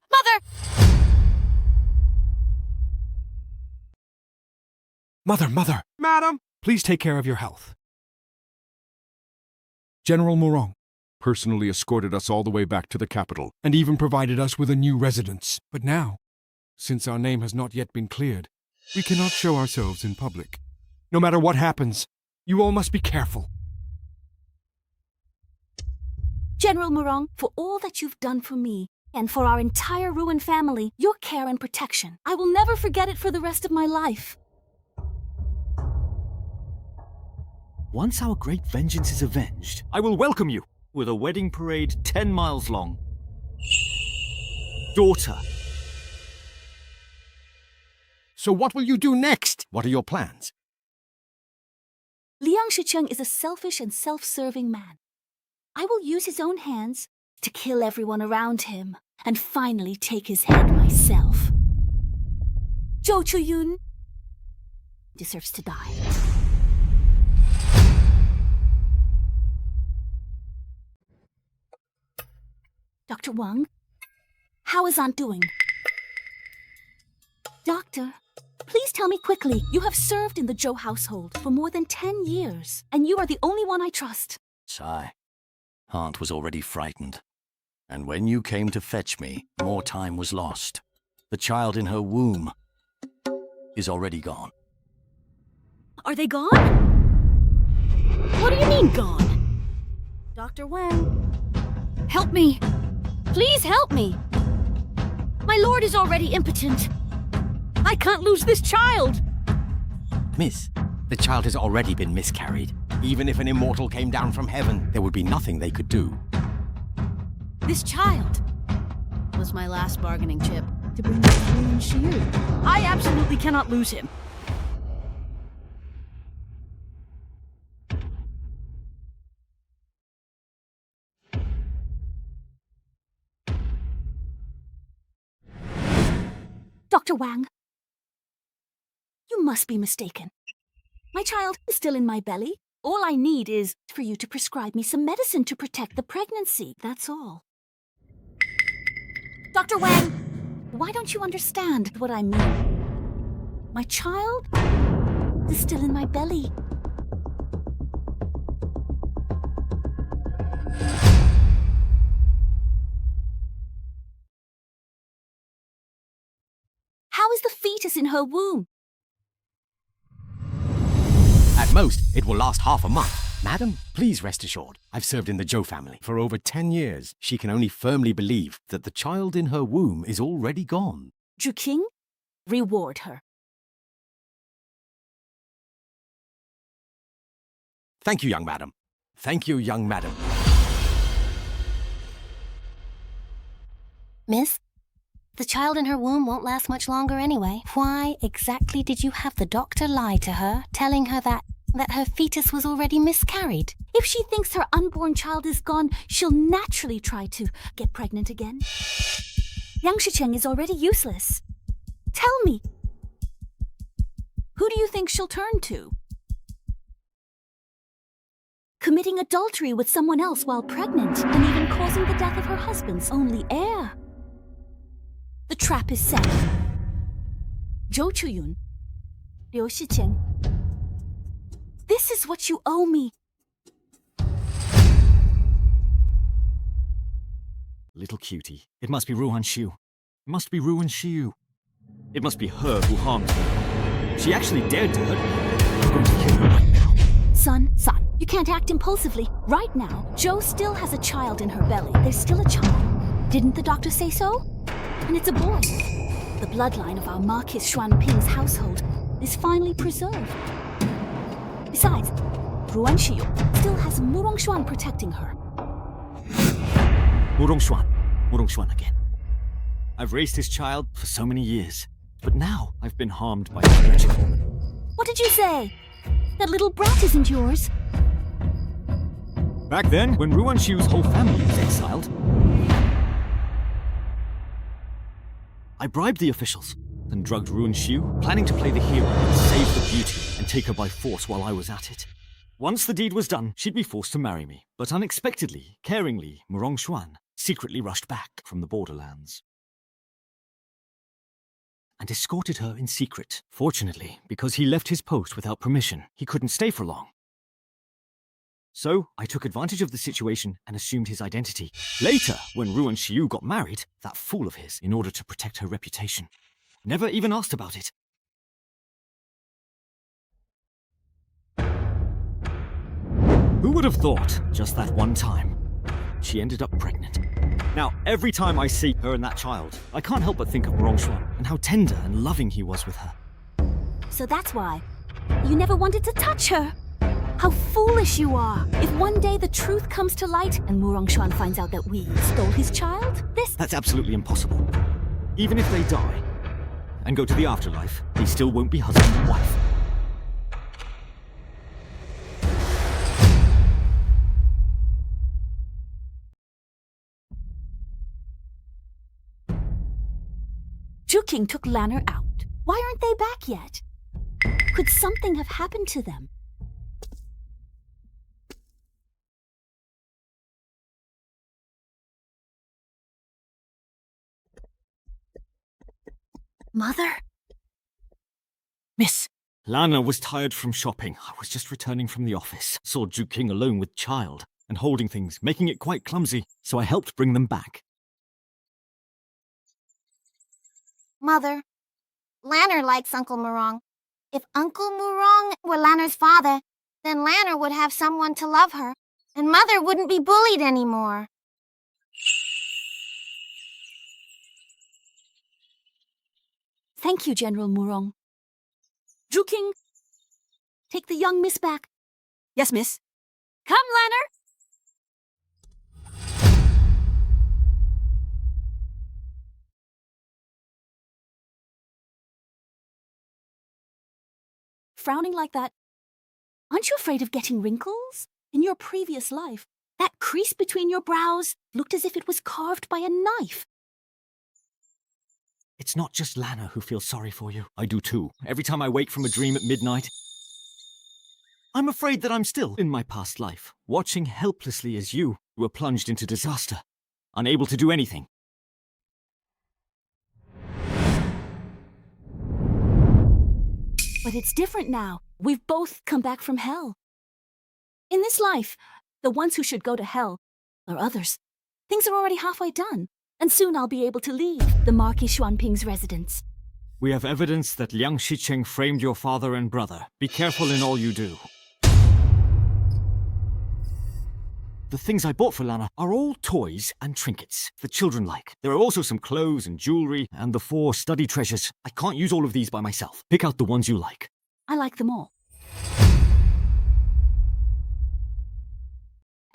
Mother! Madam! Please take care of your health. General Murong personally escorted us all the way back to the capital and even provided us with a new residence. But now, since our name has not yet been cleared, we cannot show ourselves in public. No matter what happens, you all must be careful. General Murong, for all that you've done for me, and for our entire ruined family, your care and protection, I will never forget it for the rest of my life. Once our great vengeance is avenged, I will welcome you with a wedding parade 10 miles long. Daughter. So what will you do next? What are your plans? Liang Shicheng is a selfish and self-serving man. I will use his own hands to kill everyone around him and finally take his head myself. Zhou Chuyun deserves to die. Dr. Wang, how is Aunt doing? Doctor, please tell me quickly. You have served in the Zhou household for more than 10 years, and you are the only one I trust. Sigh. Aunt was already frightened. And when you came to fetch me, more time was lost. The child in her womb is already gone. Are they gone? What do you mean gone? Dr. Wang, help me. Please help me. My lord is already impotent. I can't lose this child. Miss, the child has already been miscarried. Even if an immortal came down from heaven, there would be nothing they could do. This child was my last bargaining chip to bring me Wu and Shiyu. I absolutely cannot lose him. Dr. Wang, you must be mistaken. My child is still in my belly. All I need is for you to prescribe me some medicine to protect the pregnancy. That's all. Dr. Wang, why don't you understand what I mean? My child is still in my belly. in her womb. At most, it will last half a month. Madam, please rest assured. I've served in the Zhou family for over 10 years. She can only firmly believe that the child in her womb is already gone. Zhu King, reward her. Thank you, young madam. Thank you, young madam. Miss, the child in her womb won't last much longer anyway. Why exactly did you have the doctor lie to her, telling her that her fetus was already miscarried? If she thinks her unborn child is gone, she'll naturally try to get pregnant again. Yang Shicheng is already useless. Tell me, who do you think she'll turn to? Committing adultery with someone else while pregnant, and even causing the death of her husband's only heir. The trap is set. Zhou Chuyun, Liu Shicheng, this is what you owe me. Little cutie. It must be Ruan Xiu. It must be Ruan Xiu. It must be her who harmed me. She actually dared to hurt me. I'm going to kill her right now. Son, you can't act impulsively. Right now, Zhou still has a child in her belly. There's still a child. Didn't the doctor say so? And it's a boy. The bloodline of our Marquis Xuanping's household is finally preserved. Besides, Ruan Xiu still has Murong Xuan protecting her. Murong Xuan again. I've raised his child for so many years, but now I've been harmed by a wretched woman. What did you say? That little brat isn't yours. Back then, when Ruan Xiu's whole family was exiled, I bribed the officials, then drugged Ruan Xiu, planning to play the hero and save the beauty and take her by force while I was at it. Once the deed was done, she'd be forced to marry me. But unexpectedly, caringly, Murong Xuan secretly rushed back from the borderlands and escorted her in secret. Fortunately, because he left his post without permission, he couldn't stay for long. So, I took advantage of the situation and assumed his identity. Later, when Ruan Xiu got married, that fool of his, in order to protect her reputation, never even asked about it. Who would have thought, just that one time, she ended up pregnant? Now, every time I see her and that child, I can't help but think of Murong Xuan and how tender and loving he was with her. So that's why you never wanted to touch her. How foolish you are! If one day the truth comes to light and Murong Xuan finds out that we stole his child, That's absolutely impossible. Even if they die and go to the afterlife, they still won't be husband and wife. Zhu King took Lanner out. Why aren't they back yet? Could something have happened to them? Mother? Miss, Lana was tired from shopping. I was just returning from the office. Saw Zhu King alone with child and holding things, making it quite clumsy, so I helped bring them back. Mother, Lanner likes Uncle Murong. If Uncle Murong were Lanner's father, then Lanner would have someone to love her, and Mother wouldn't be bullied anymore. Thank you, General Murong. Zhu King, take the young miss back. Yes, miss. Come, Lanner! Frowning like that, aren't you afraid of getting wrinkles? In your previous life, that crease between your brows looked as if it was carved by a knife. It's not just Lana who feels sorry for you. I do too. Every time I wake from a dream at midnight, I'm afraid that I'm still in my past life, watching helplessly as you were plunged into disaster, unable to do anything. But it's different now. We've both come back from hell. In this life, the ones who should go to hell are others. Things are already halfway done, and soon I'll be able to leave the Marquis Xuanping's residence. We have evidence that Liang Shicheng framed your father and brother. Be careful in all you do. The things I bought for Lana are all toys and trinkets the children like. There are also some clothes and jewelry and the 4 study treasures. I can't use all of these by myself. Pick out the ones you like. I like them all.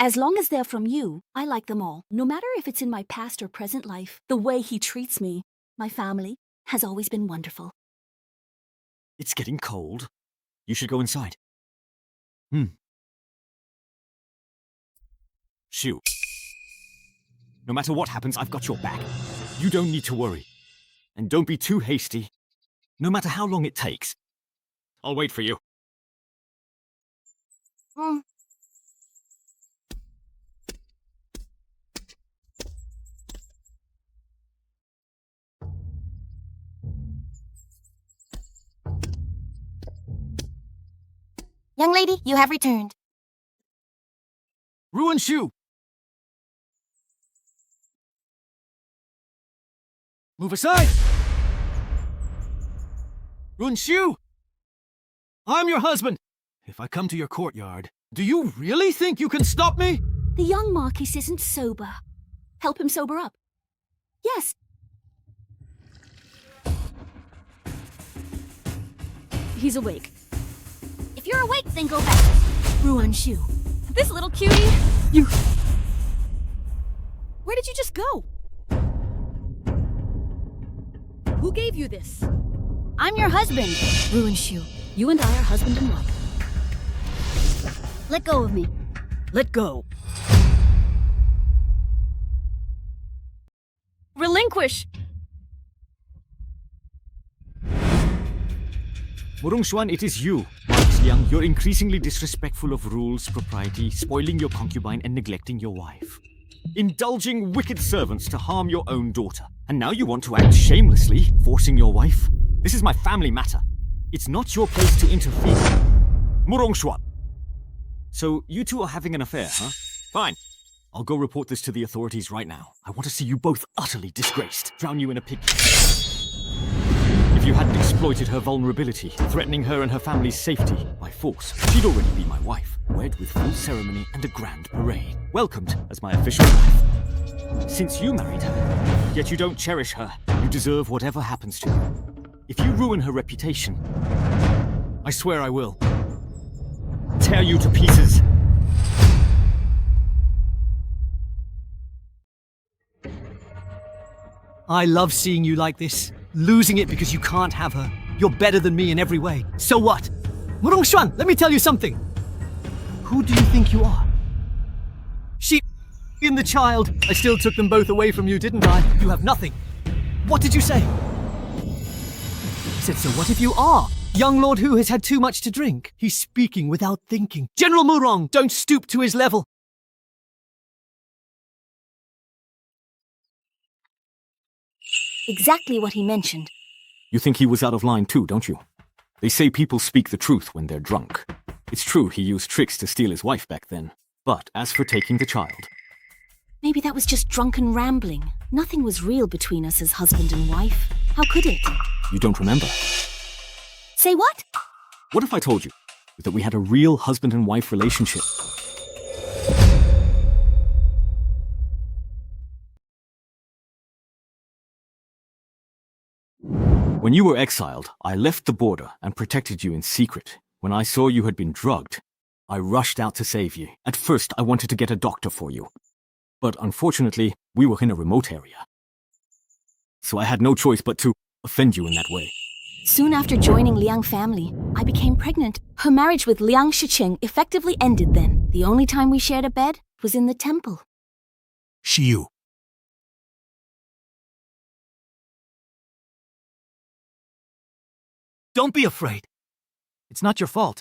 As long as they're from you, I like them all. No matter if it's in my past or present life, the way he treats me, my family, has always been wonderful. It's getting cold. You should go inside. Shoo. No matter what happens, I've got your back. You don't need to worry. And don't be too hasty. No matter how long it takes. I'll wait for you. Young lady, you have returned. Ruin Shu! Move aside! Ruin Shu! I'm your husband! If I come to your courtyard, do you really think you can stop me? The young Marquis isn't sober. Help him sober up. Yes. He's awake. If you're awake, then go back. Ruin Shu. This little cutie! You... Where did you just go? Who gave you this? I'm your husband. Ruin Shu. You and I are husband and wife. Let go of me. Let go. Relinquish! Murongxuan, it is you. Marquis Liang, you're increasingly disrespectful of rules, propriety, spoiling your concubine and neglecting your wife. Indulging wicked servants to harm your own daughter. And now you want to act shamelessly, forcing your wife? This is my family matter. It's not your place to interfere. Murongxuan. So you two are having an affair, huh? Fine. I'll go report this to the authorities right now. I want to see you both utterly disgraced. Drown you in a pig. If you hadn't exploited her vulnerability, threatening her and her family's safety by force, she'd already be my wife, wed with full ceremony and a grand parade, welcomed as my official wife. Since you married her, yet you don't cherish her, you deserve whatever happens to her. If you ruin her reputation, I swear I will tear you to pieces. I love seeing you like this. Losing it because you can't have her. You're better than me in every way. So what? Murongxuan, let me tell you something. Who do you think you are? She and the child. I still took them both away from you, didn't I? You have nothing. What did you say? I said, so what if you are? Young Lord Hu has had too much to drink. He's speaking without thinking. General Murong, don't stoop to his level. Exactly what he mentioned. You think he was out of line too, don't you? They say people speak the truth when they're drunk. It's true he used tricks to steal his wife back then. But as for taking the child... Maybe that was just drunken rambling. Nothing was real between us as husband and wife. How could it? You don't remember? Say what? What if I told you that we had a real husband and wife relationship? When you were exiled, I left the border and protected you in secret. When I saw you had been drugged, I rushed out to save you. At first, I wanted to get a doctor for you. But unfortunately, we were in a remote area. So I had no choice but to offend you in that way. Soon after joining Liang family, I became pregnant. Her marriage with Liang Shicheng effectively ended then. The only time we shared a bed was in the temple. Shiyu. Don't be afraid. It's not your fault.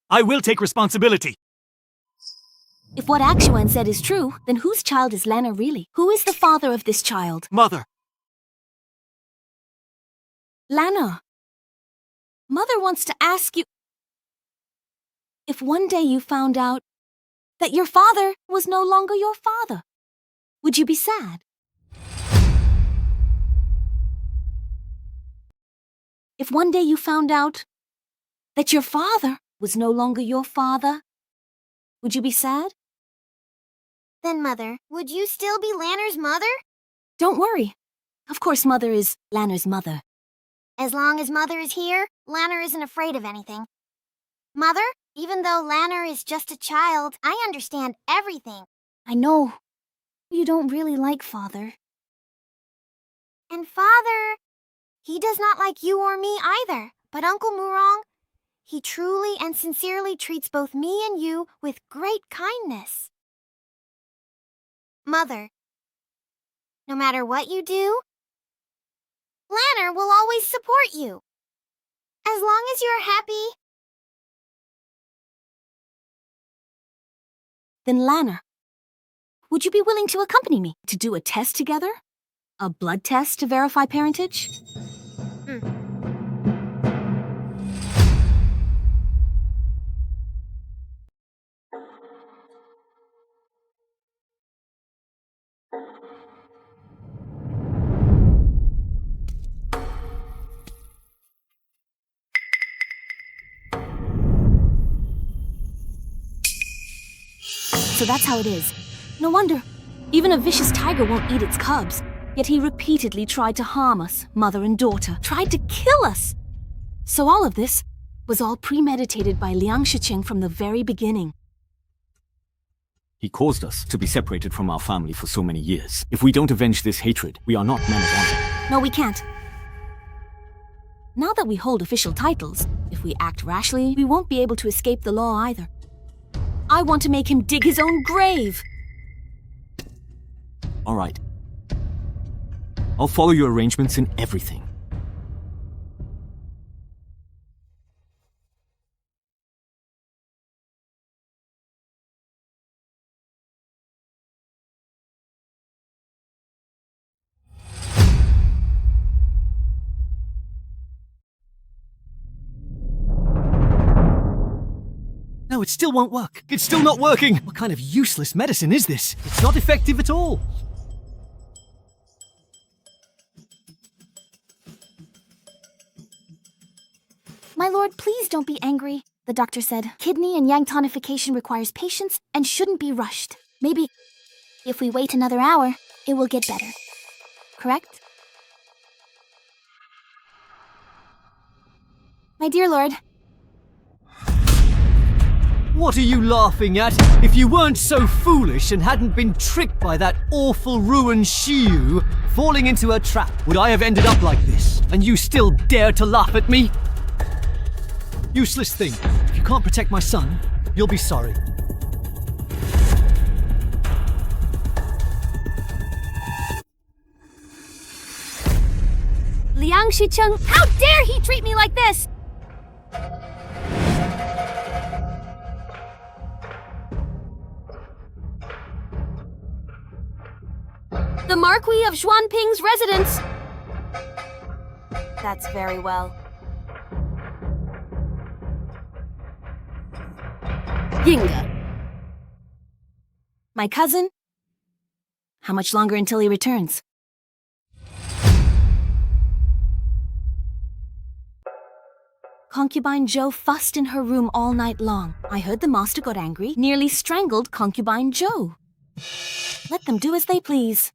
I will take responsibility. If what Axuan said is true, then whose child is Lana really? Who is the father of this child? Mother. Lana. Mother wants to ask you... If one day you found out that your father was no longer your father, would you be sad? if one day you found out that your father was no longer your father, would you be sad? Then, Mother, would you still be Lanner's mother? Don't worry. Of course, Mother is Lanner's mother. As long as Mother is here, Lanner isn't afraid of anything. Mother, even though Lanner is just a child, I understand everything. I know. You don't really like Father. And Father, he does not like you or me either. But Uncle Murong, he truly and sincerely treats both me and you with great kindness. Mother, no matter what you do, Lanner will always support you. As long as you're happy. Then Lanner, would you be willing to accompany me to do a test together? A blood test to verify parentage? So that's how it is. No wonder. Even a vicious tiger won't eat its cubs. Yet he repeatedly tried to harm us, mother and daughter. Tried to kill us! So all of this was all premeditated by Liang Shiqing from the very beginning. He caused us to be separated from our family for so many years. If we don't avenge this hatred, we are not men of honor. No, we can't. Now that we hold official titles, if we act rashly, we won't be able to escape the law either. I want to make him dig his own grave. All right. I'll follow your arrangements in everything. No, it still won't work. It's still not working. What kind of useless medicine is this? It's not effective at all. My lord, please don't be angry, the doctor said. Kidney and yang tonification requires patience and shouldn't be rushed. Maybe if we wait another hour, it will get better. Correct? My dear lord. What are you laughing at? If you weren't so foolish and hadn't been tricked by that awful ruined Shiyu falling into her trap, would I have ended up like this? And you still dare to laugh at me? Useless thing. If you can't protect my son, you'll be sorry. Liang Shiqing, how dare he treat me like this? The Marquis of Xuanping's residence. That's very well. Yinga. My cousin? How much longer until he returns? Concubine Zhou fussed in her room all night long. I heard the master got angry, nearly strangled Concubine Zhou. Let them do as they please.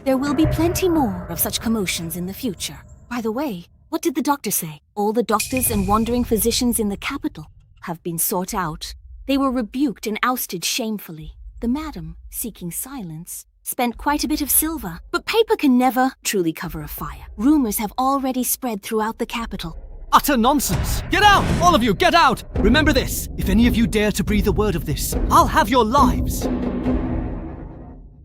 There will be plenty more of such commotions in the future. By the way, what did the doctor say? All the doctors and wandering physicians in the capital have been sought out. They were rebuked and ousted shamefully. The madam, seeking silence, spent quite a bit of silver. But paper can never truly cover a fire. Rumors have already spread throughout the capital. Utter nonsense! Get out! All of you, get out! Remember this, if any of you dare to breathe a word of this, I'll have your lives!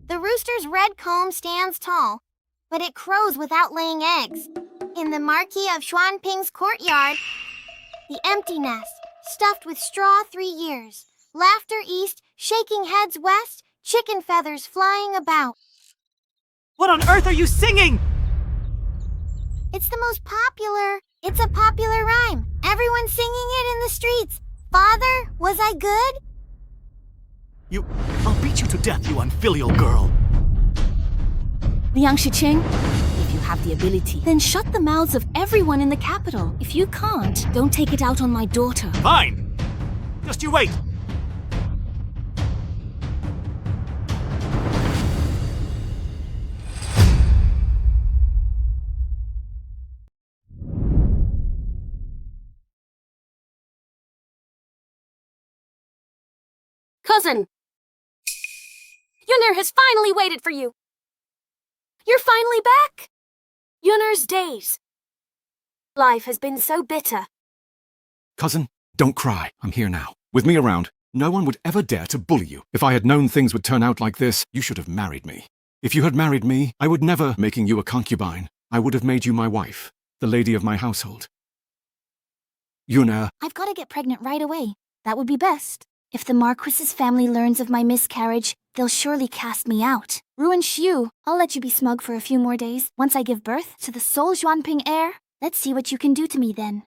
The rooster's red comb stands tall, but it crows without laying eggs. In the Marquis of Xuanping's courtyard, the empty nest, stuffed with straw 3 years, laughter east, shaking heads west, chicken feathers flying about. What on earth are you singing? It's the most popular. It's a popular rhyme. Everyone's singing it in the streets. Father, was I good? I'll beat you to death, you unfilial girl. Liang Shiqing, if you have the ability, then shut the mouths of everyone in the capital. If you can't, don't take it out on my daughter. Fine! Just you wait! Cousin! Yunner has finally waited for you. You're finally back. Yunner's days. Life has been so bitter. Cousin, don't cry. I'm here now. With me around, no one would ever dare to bully you. If I had known things would turn out like this, you should have married me. If you had married me, I would never making you a concubine. I would have made you my wife, the lady of my household. Yuna, I've got to get pregnant right away. That would be best. If the Marquis's family learns of my miscarriage, they'll surely cast me out. Ruin Xiu, I'll let you be smug for a few more days. Once I give birth to the sole Xuanping heir, let's see what you can do to me then.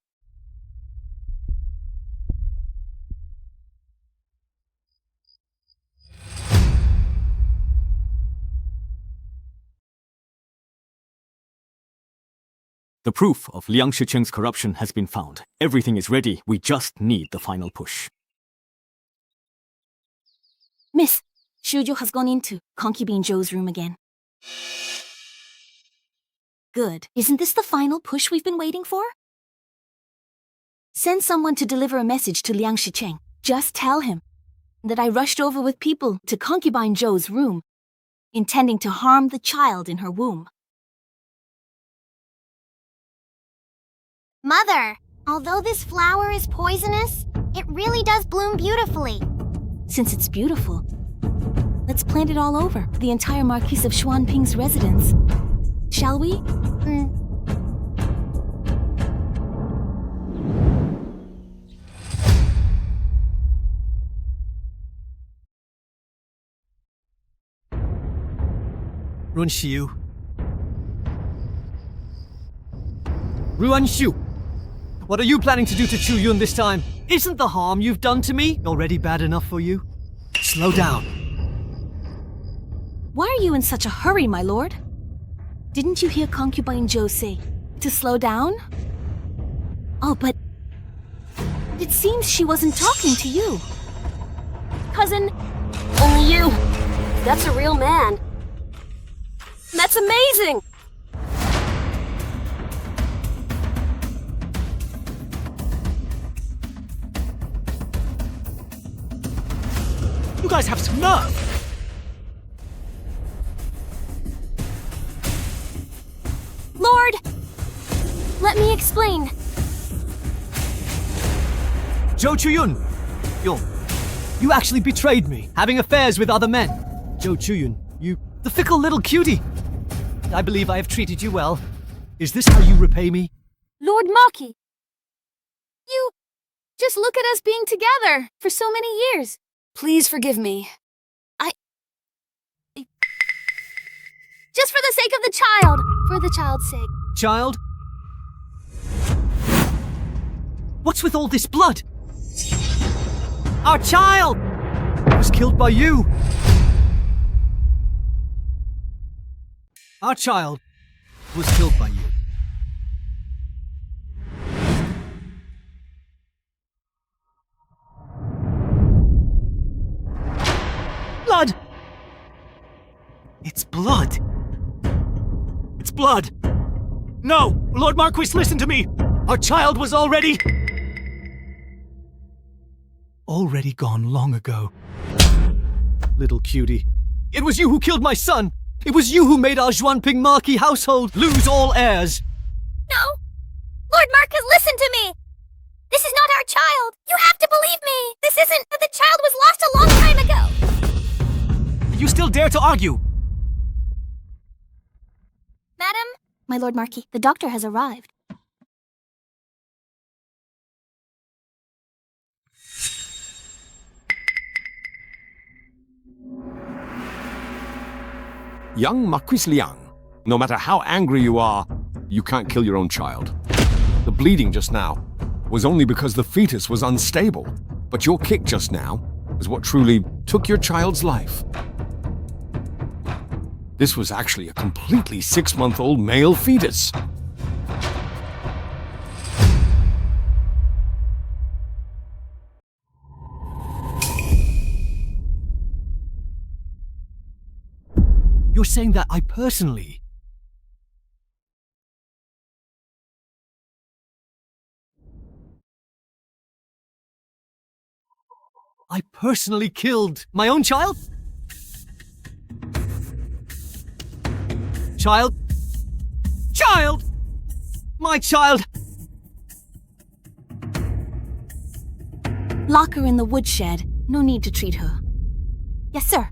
The proof of Liang Shicheng's corruption has been found. Everything is ready. We just need the final push. Miss, Shujo has gone into Concubine Zhou's room again. Good. Isn't this the final push we've been waiting for? Send someone to deliver a message to Liang Shicheng. Just tell him that I rushed over with people to Concubine Zhou's room, intending to harm the child in her womb. Mother, although this flower is poisonous, it really does bloom beautifully. Since it's beautiful, let's plant it all over the entire Marquis of Xuanping's residence. Shall we? Ruan Xiu. Ruan Xiu! What are you planning to do to Chu Yun this time? Isn't the harm you've done to me already bad enough for you? Slow down. Why are you in such a hurry, my lord? Didn't you hear Concubine Zhou say to slow down? Oh, but it seems she wasn't talking to you. Cousin, only you. That's a real man. That's amazing! You guys have some nerve! Lord! Let me explain. Zhou Chuyun! You actually betrayed me, having affairs with other men. Zhou Chuyun, you... the fickle little cutie! I believe I have treated you well. Is this how you repay me? Lord Maki! You... just look at us being together for so many years. Please forgive me. Just for the sake of the child! For the child's sake. Child? What's with all this blood? Our child was killed by you. Our child was killed by you. Blood! It's blood. It's blood. No! Lord Marquis, listen to me! Our child was already gone long ago. Little cutie. It was you who killed my son! It was you who made our Xuanping Marquis household lose all heirs! No! Lord Marcus, listen to me! This is not our child! You have to believe me! This isn't... The child was lost a long time ago! You still dare to argue? Madam? My Lord Marquis, the doctor has arrived. Young Marquis Liang, no matter how angry you are, you can't kill your own child. The bleeding just now was only because the fetus was unstable, but your kick just now is what truly took your child's life. This was actually a completely 6-month-old male fetus. You're saying that I personally... I personally killed my own child? Child? Child! My child! Lock her in the woodshed. No need to treat her. Yes, sir.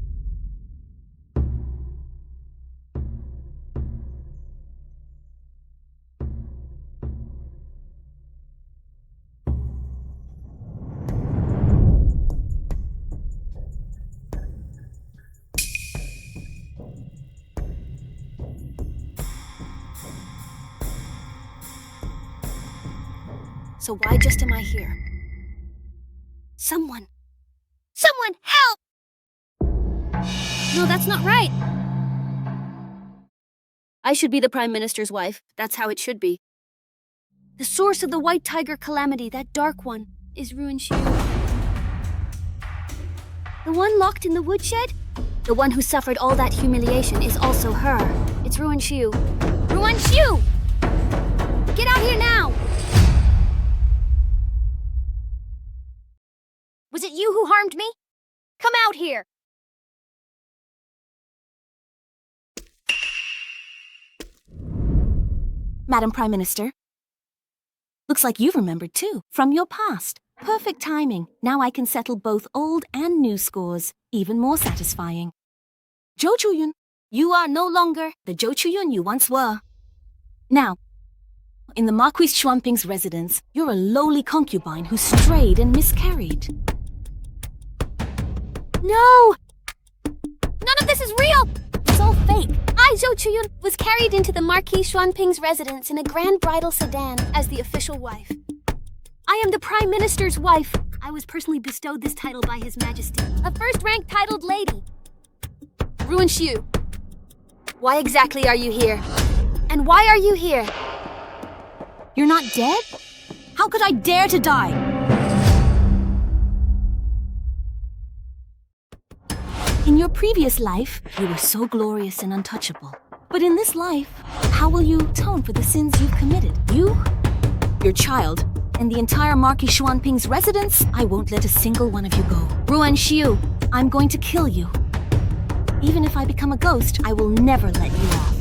So why just am I here? Someone. Someone help! No, that's not right. I should be the Prime Minister's wife. That's how it should be. The source of the White Tiger calamity, that dark one, is Ruin Xiu. The one locked in the woodshed? The one who suffered all that humiliation is also her. It's Ruin Xiu. Ruin Xiu! Get out here now! Was it you who harmed me? Come out here! Madam Prime Minister. Looks like you've remembered too, from your past. Perfect timing. Now I can settle both old and new scores. Even more satisfying. Zhou Chuyun, you are no longer the Zhou Chuyun you once were. Now, in the Marquis Xuanping's residence, you're a lowly concubine who strayed and miscarried. No! None of this is real! It's all fake. I, Zhou Chuyun, was carried into the Marquis Xuanping's residence in a grand bridal sedan as the official wife. I am the Prime Minister's wife. I was personally bestowed this title by His Majesty, a first-rank titled lady. Ruin Xiu, why exactly are you here? And why are you here? You're not dead? How could I dare to die? In your previous life, you were so glorious and untouchable. But in this life, how will you atone for the sins you've committed? You, your child, and the entire Marquis Xuanping's residence? I won't let a single one of you go. Ruan Xiu, I'm going to kill you. Even if I become a ghost, I will never let you off.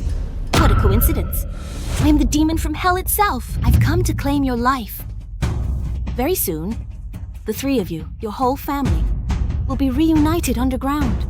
What a coincidence. I am the demon from hell itself. I've come to claim your life. Very soon, the three of you, your whole family, will be reunited underground.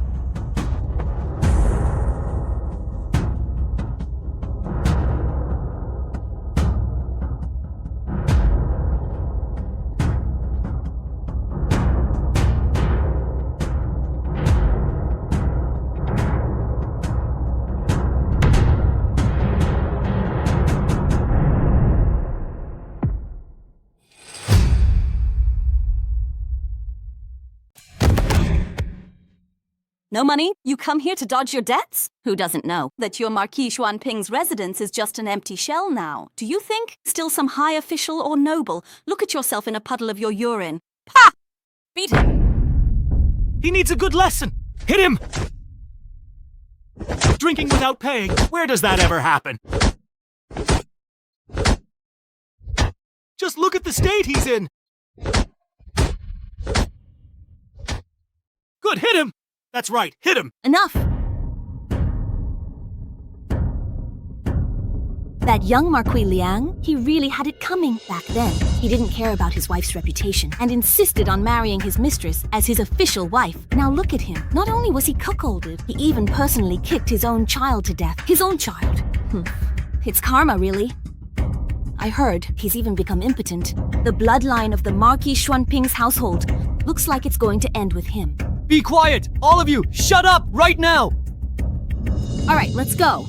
No money? You come here to dodge your debts? Who doesn't know that your Marquis Xuanping's residence is just an empty shell now? Do you think? Still some high official or noble? Look at yourself in a puddle of your urine. Pa! Beat him! He needs a good lesson! Hit him! Drinking without paying. Where does that ever happen? Just look at the state he's in! Good, hit him! That's right, hit him! Enough! That young Marquis Liang, he really had it coming back then. He didn't care about his wife's reputation and insisted on marrying his mistress as his official wife. Now look at him. Not only was he cuckolded, he even personally kicked his own child to death. His own child. It's karma, really. I heard he's even become impotent. The bloodline of the Marquis Xuanping's household looks like it's going to end with him. Be quiet! All of you, shut up right now! All right, let's go.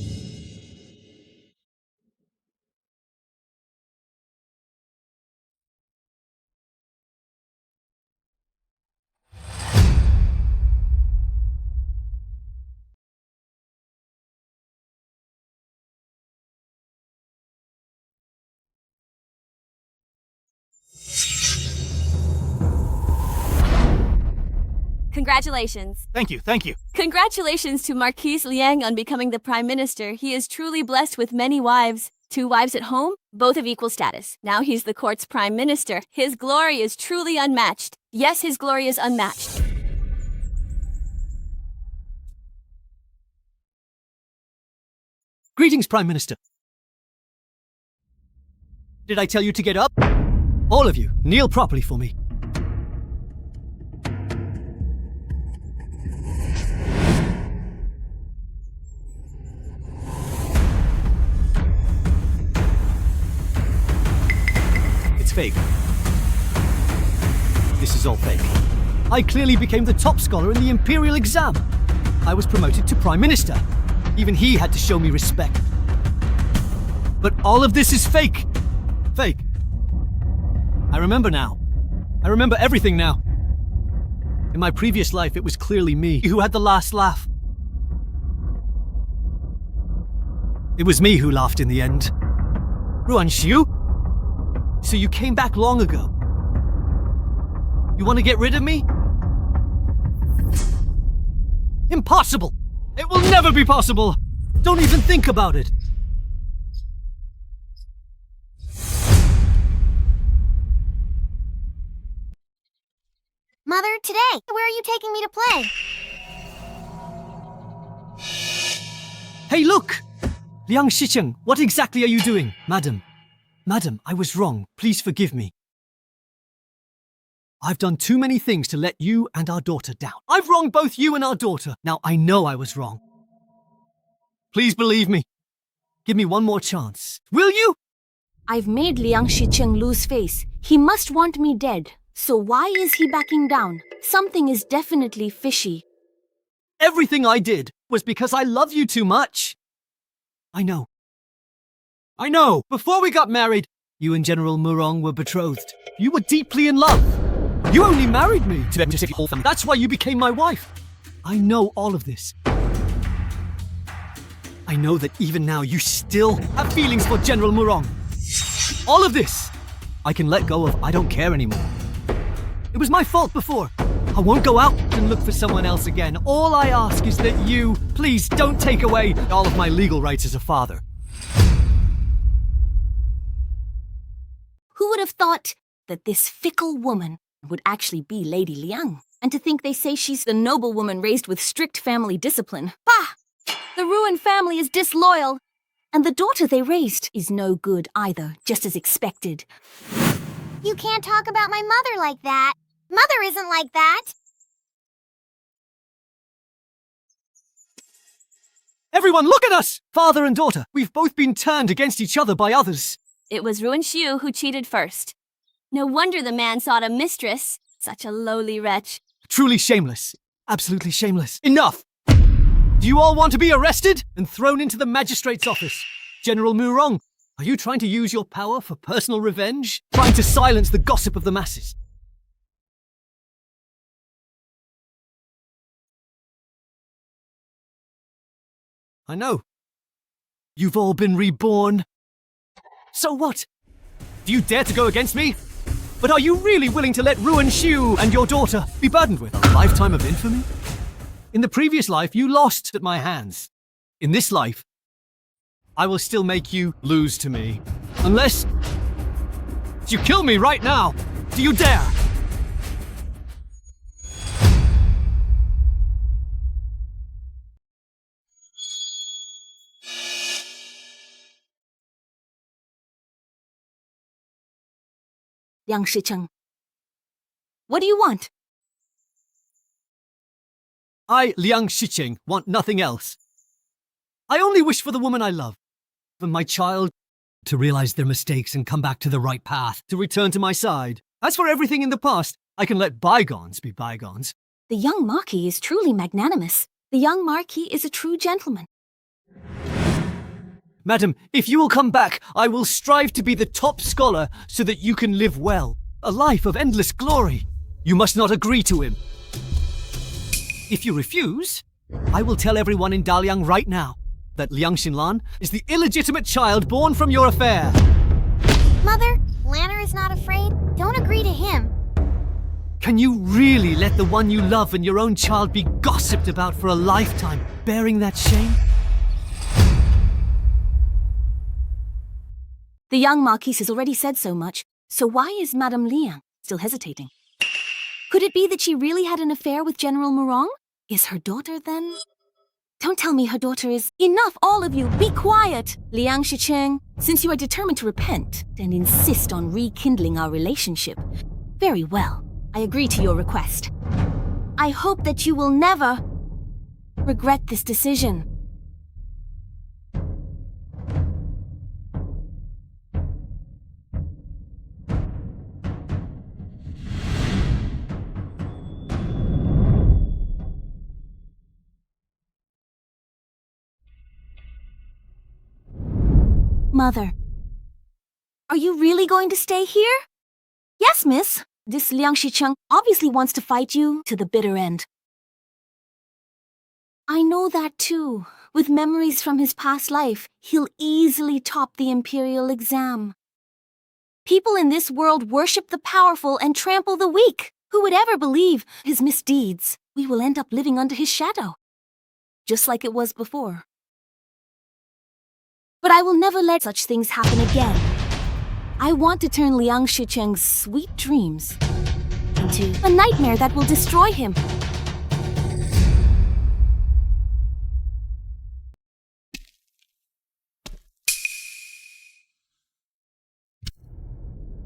Congratulations. Thank you, thank you. Congratulations to Marquis Liang on becoming the Prime Minister. He is truly blessed with many wives. 2 wives at home, both of equal status. Now he's the court's Prime Minister. His glory is truly unmatched. Yes, his glory is unmatched. Greetings, Prime Minister. Did I tell you to get up? All of you, kneel properly for me. It's fake. This is all fake. I clearly became the top scholar in the Imperial exam. I was promoted to Prime Minister. Even he had to show me respect. But all of this is fake. Fake. I remember now. I remember everything now. In my previous life, it was clearly me who had the last laugh. It was me who laughed in the end. Ruan Xiu? So you came back long ago. You want to get rid of me? Impossible! It will never be possible! Don't even think about it! Mother, today, where are you taking me to play? Hey, look! Liang Shicheng, what exactly are you doing? Madam, I was wrong. Please forgive me. I've done too many things to let you and our daughter down. I've wronged both you and our daughter. Now I know I was wrong. Please believe me. Give me one more chance. Will you? I've made Liang Shicheng lose face. He must want me dead. So why is he backing down? Something is definitely fishy. Everything I did was because I love you too much. I know. Before we got married, you and General Murong were betrothed. You were deeply in love. You only married me to save your whole family. That's why you became my wife. I know all of this. I know that even now you still have feelings for General Murong. All of this, I can let go of. I don't care anymore. It was my fault before. I won't go out and look for someone else again. All I ask is that you, please don't take away all of my legal rights as a father. Who would have thought that this fickle woman would actually be Lady Liang? And to think they say she's the noble woman raised with strict family discipline. Bah! The Ruan family is disloyal. And the daughter they raised is no good either, just as expected. You can't talk about my mother like that. Mother isn't like that. Everyone, look at us! Father and daughter, we've both been turned against each other by others. It was Ruan Xiu who cheated first. No wonder the man sought a mistress. Such a lowly wretch. Truly shameless. Absolutely shameless. Enough! Do you all want to be arrested and thrown into the magistrate's office? General Murong, are you trying to use your power for personal revenge? Trying to silence the gossip of the masses? I know. You've all been reborn. So what? Do you dare to go against me? But are you really willing to let Ruan Xiu and your daughter be burdened with a lifetime of infamy? In the previous life, you lost at my hands. In this life, I will still make you lose to me. Unless you kill me right now. Do you dare? Liang Shicheng, what do you want? I, Liang Shicheng, want nothing else. I only wish for the woman I love, for my child to realize their mistakes and come back to the right path, to return to my side. As for everything in the past, I can let bygones be bygones. The young Marquis is truly magnanimous. The young Marquis is a true gentleman. Madam, if you will come back, I will strive to be the top scholar so that you can live well. A life of endless glory. You must not agree to him. If you refuse, I will tell everyone in Daliang right now that Liang Xinlan is the illegitimate child born from your affair. Mother, Lanner is not afraid. Don't agree to him. Can you really let the one you love and your own child be gossiped about for a lifetime, bearing that shame? The young Marquise has already said so much, so why is Madame Liang still hesitating? Could it be that she really had an affair with General Morong? Is her daughter then? Don't tell me her daughter is... Enough, all of you! Be quiet! Liang Shicheng, since you are determined to repent and insist on rekindling our relationship, very well, I agree to your request. I hope that you will never regret this decision. Mother, are you really going to stay here? Yes, miss. This Liang Shicheng obviously wants to fight you to the bitter end. I know that too. With memories from his past life, he'll easily top the imperial exam. People in this world worship the powerful and trample the weak. Who would ever believe his misdeeds? We will end up living under his shadow, just like it was before. But I will never let such things happen again. I want to turn Liang Shicheng's sweet dreams into a nightmare that will destroy him.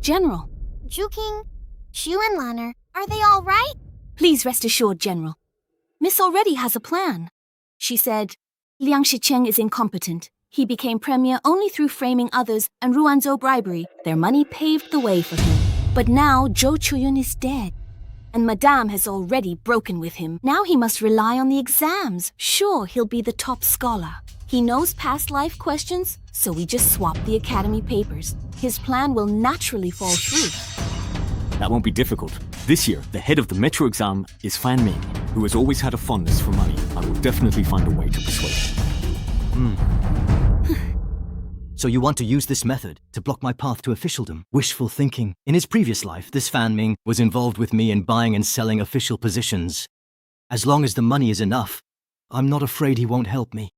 General. Juking, Shu and Lanner, are they all right? Please rest assured, General. Miss already has a plan. She said, Liang Shicheng is incompetent. He became premier only through framing others and Ruanzhou bribery. Their money paved the way for him. But now Zhou Chuyun is dead, and Madame has already broken with him. Now he must rely on the exams. Sure, he'll be the top scholar. He knows past life questions, so we just swap the academy papers. His plan will naturally fall through. That won't be difficult. This year, the head of the Metro exam is Fan Ming, who has always had a fondness for money. I will definitely find a way to persuade him. So you want to use this method to block my path to officialdom? Wishful thinking. In his previous life, this Fan Ming was involved with me in buying and selling official positions. As long as the money is enough, I'm not afraid he won't help me.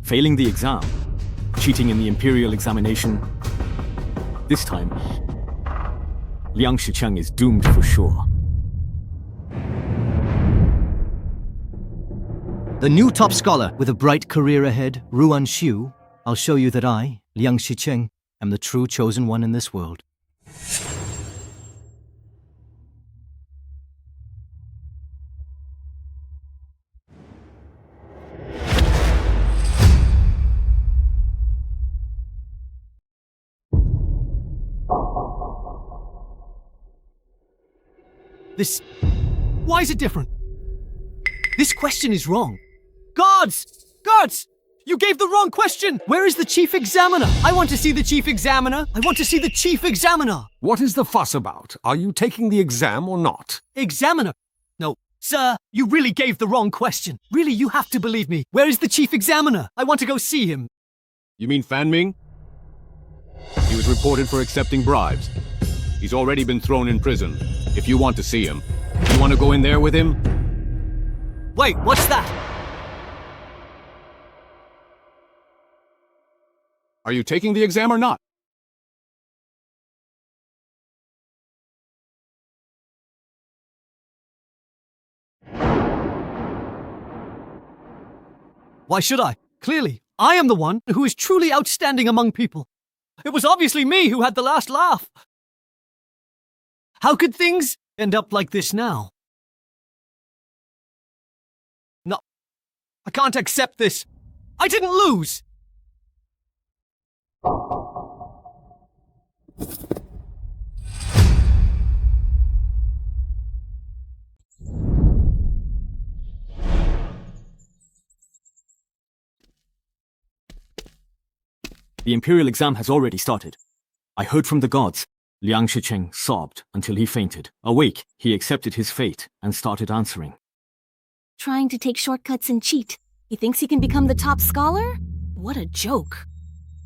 Failing the exam, cheating in the imperial examination. This time, Liang Shicheng is doomed for sure. The new top scholar with a bright career ahead, Ruan Xiu, I'll show you that I, Liang Shicheng, am the true chosen one in this world. Why is it different? This question is wrong. Guards! Guards! You gave the wrong question! Where is the chief examiner? I want to see the chief examiner! I want to see the chief examiner! What is the fuss about? Are you taking the exam or not? Examiner? No. Sir, you really gave the wrong question. Really, you have to believe me. Where is the chief examiner? I want to go see him. You mean Fan Ming? He was reported for accepting bribes. He's already been thrown in prison. If you want to see him, you want to go in there with him? Wait, what's that? Are you taking the exam or not? Why should I? Clearly, I am the one who is truly outstanding among people. It was obviously me who had the last laugh. How could things end up like this now? No, I can't accept this. I didn't lose. The imperial exam has already started. I heard from the gods. Liang Shicheng sobbed until he fainted. Awake, he accepted his fate and started answering. Trying to take shortcuts and cheat. He thinks he can become the top scholar? What a joke.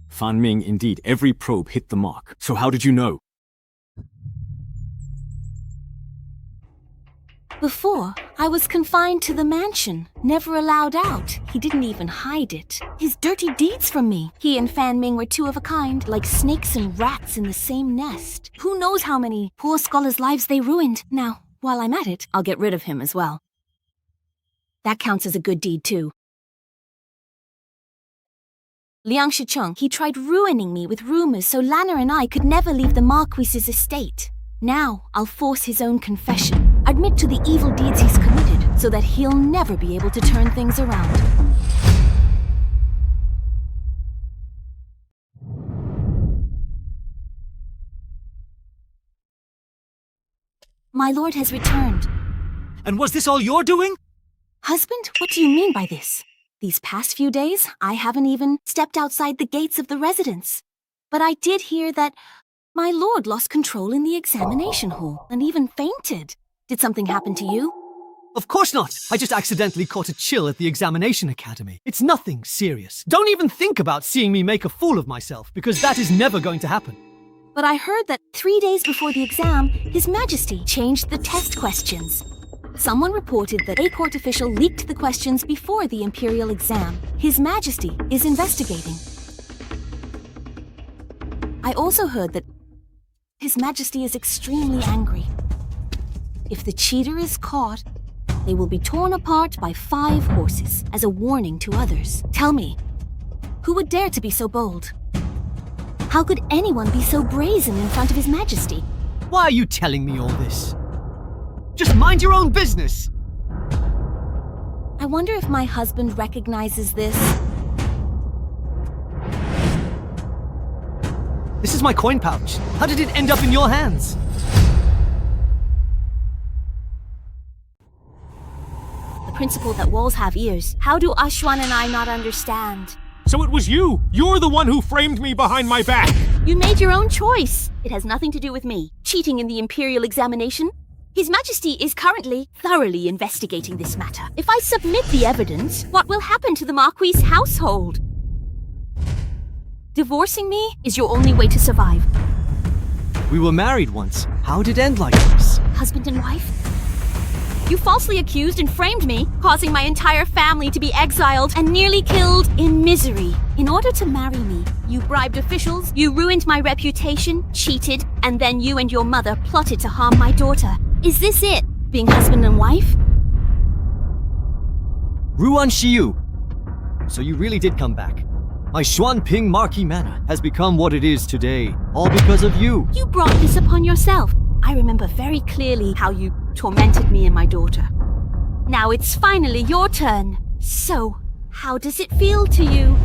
Fan Ming, indeed, every probe hit the mark. So how did you know? Before, I was confined to the mansion, never allowed out. He didn't even hide it. His dirty deeds from me. He and Fan Ming were two of a kind, like snakes and rats in the same nest. Who knows how many poor scholars' lives they ruined. Now, while I'm at it, I'll get rid of him as well. That counts as a good deed, too. Liang Shicheng, he tried ruining me with rumors so Lana and I could never leave the Marquis's estate. Now, I'll force his own confession, admit to the evil deeds he's committed, so that he'll never be able to turn things around. My lord has returned. And was this all you're doing? Husband, what do you mean by this? These past few days, I haven't even stepped outside the gates of the residence. But I did hear that my lord lost control in the examination hall and even fainted. Did something happen to you? Of course not. I just accidentally caught a chill at the examination academy. It's nothing serious. Don't even think about seeing me make a fool of myself, because that is never going to happen. But I heard that 3 days before the exam, His Majesty changed the test questions. Someone reported that a court official leaked the questions before the imperial exam. His Majesty is investigating. I also heard that His Majesty is extremely angry. If the cheater is caught, they will be torn apart by 5 horses as a warning to others. Tell me, who would dare to be so bold? How could anyone be so brazen in front of His Majesty? Why are you telling me all this? Just mind your own business! I wonder if my husband recognizes this. This is my coin pouch. How did it end up in your hands? The principle that walls have ears. How do Ashwan and I not understand? So it was you! You're the one who framed me behind my back! You made your own choice. It has nothing to do with me. Cheating in the imperial examination? His Majesty is currently thoroughly investigating this matter. If I submit the evidence, what will happen to the Marquis' household? Divorcing me is your only way to survive. We were married once. How did it end like this? Husband and wife? You falsely accused and framed me, causing my entire family to be exiled and nearly killed in misery. In order to marry me, you bribed officials, you ruined my reputation, cheated, and then you and your mother plotted to harm my daughter. Is this it, being husband and wife? Ruan Shiyu. So you really did come back. My Xuanping Marquis Manor has become what it is today, all because of you. You brought this upon yourself. I remember very clearly how you tormented me and my daughter. Now it's finally your turn. So, how does it feel to you?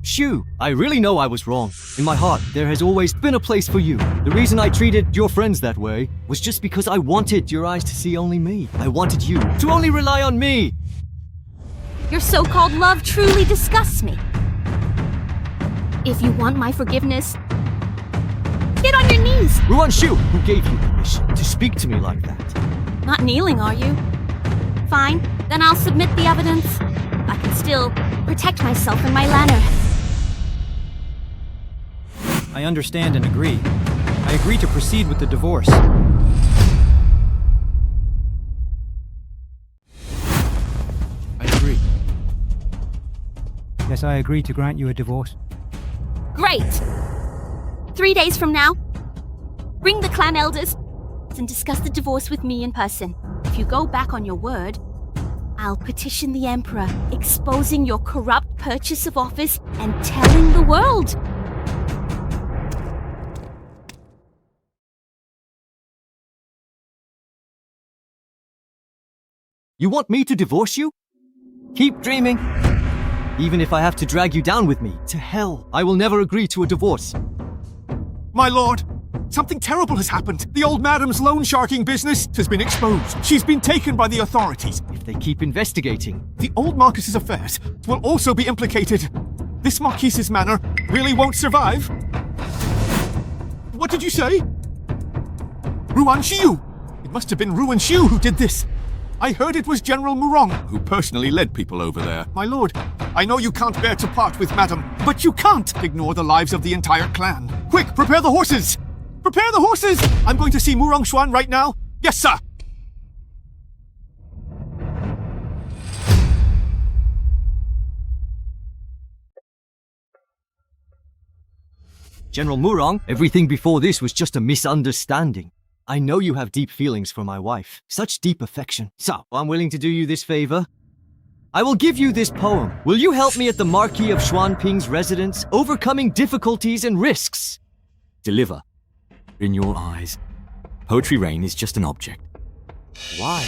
Shu, I really know I was wrong. In my heart, there has always been a place for you. The reason I treated your friends that way was just because I wanted your eyes to see only me. I wanted you to only rely on me. Your so-called love truly disgusts me. If you want my forgiveness, get on your knees! Ruan Shu, who gave you permission to speak to me like that? Not kneeling, are you? Fine, then I'll submit the evidence. I can still protect myself and my Lanner. I understand and agree. I agree to proceed with the divorce. I agree. Yes, I agree to grant you a divorce. Great! 3 days from now, bring the clan elders and discuss the divorce with me in person. If you go back on your word, I'll petition the Emperor, exposing your corrupt purchase of office and telling the world. You want me to divorce you? Keep dreaming. Even if I have to drag you down with me to hell, I will never agree to a divorce. My lord, something terrible has happened. The old madam's loan sharking business has been exposed. She's been taken by the authorities. If they keep investigating, the old Marquis's affairs will also be implicated. This Marquis's manor really won't survive. What did you say? Ruan Xiu! It must have been Ruan Xiu who did this. I heard it was General Murong who personally led people over there. My lord, I know you can't bear to part with Madam, but you can't ignore the lives of the entire clan. Quick, prepare the horses! Prepare the horses! I'm going to see Murong Xuan right now. Yes, sir! General Murong, everything before this was just a misunderstanding. I know you have deep feelings for my wife, such deep affection. So, I'm willing to do you this favor. I will give you this poem. Will you help me at the Marquis of Xuanping's residence, overcoming difficulties and risks? Deliver. In your eyes, Poetry Rain is just an object. Why?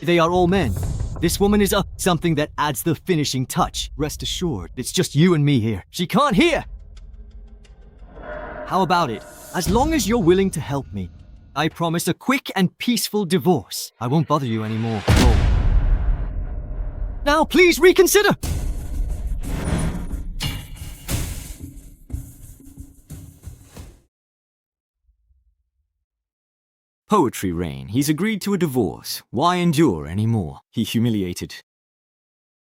They are all men. This woman is something that adds the finishing touch. Rest assured, it's just you and me here. She can't hear! How about it? As long as you're willing to help me, I promise a quick and peaceful divorce. I won't bother you anymore. Now, please reconsider! Poetry Rain, he's agreed to a divorce. Why endure anymore? He humiliated.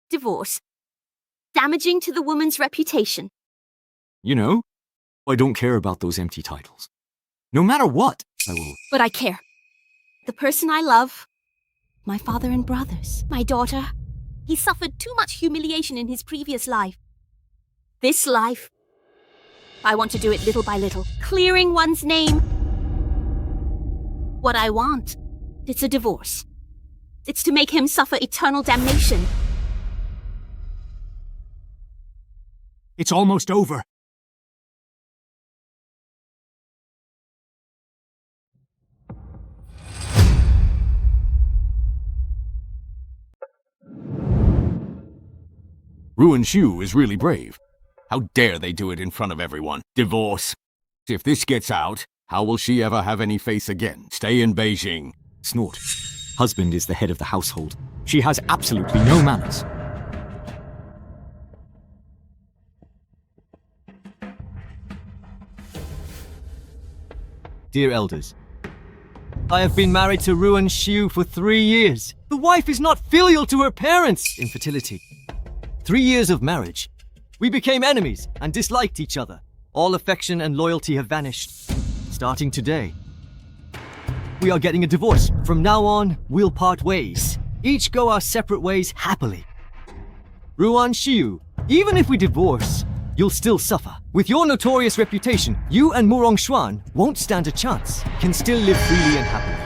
Divorce. Damaging to the woman's reputation. You know, I don't care about those empty titles. No matter what, I will. But I care. The person I love, my father and brothers, my daughter, he suffered too much humiliation in his previous life. This life, I want to do it little by little, clearing one's name. What I want, it's a divorce. It's to make him suffer eternal damnation. It's almost over. Ruan Xiu is really brave. How dare they do it in front of everyone? Divorce. If this gets out, how will she ever have any face again? Stay in Beijing. Snort. Husband is the head of the household. She has absolutely no manners. Dear elders, I have been married to Ruan Xiu for 3 years. The wife is not filial to her parents. Infertility. 3 years of marriage. We became enemies and disliked each other. All affection and loyalty have vanished. Starting today, we are getting a divorce. From now on, we'll part ways. Each go our separate ways happily. Ruan Xiu, even if we divorce, you'll still suffer. With your notorious reputation, you and Murong Xuan won't stand a chance. Can still live freely and happily.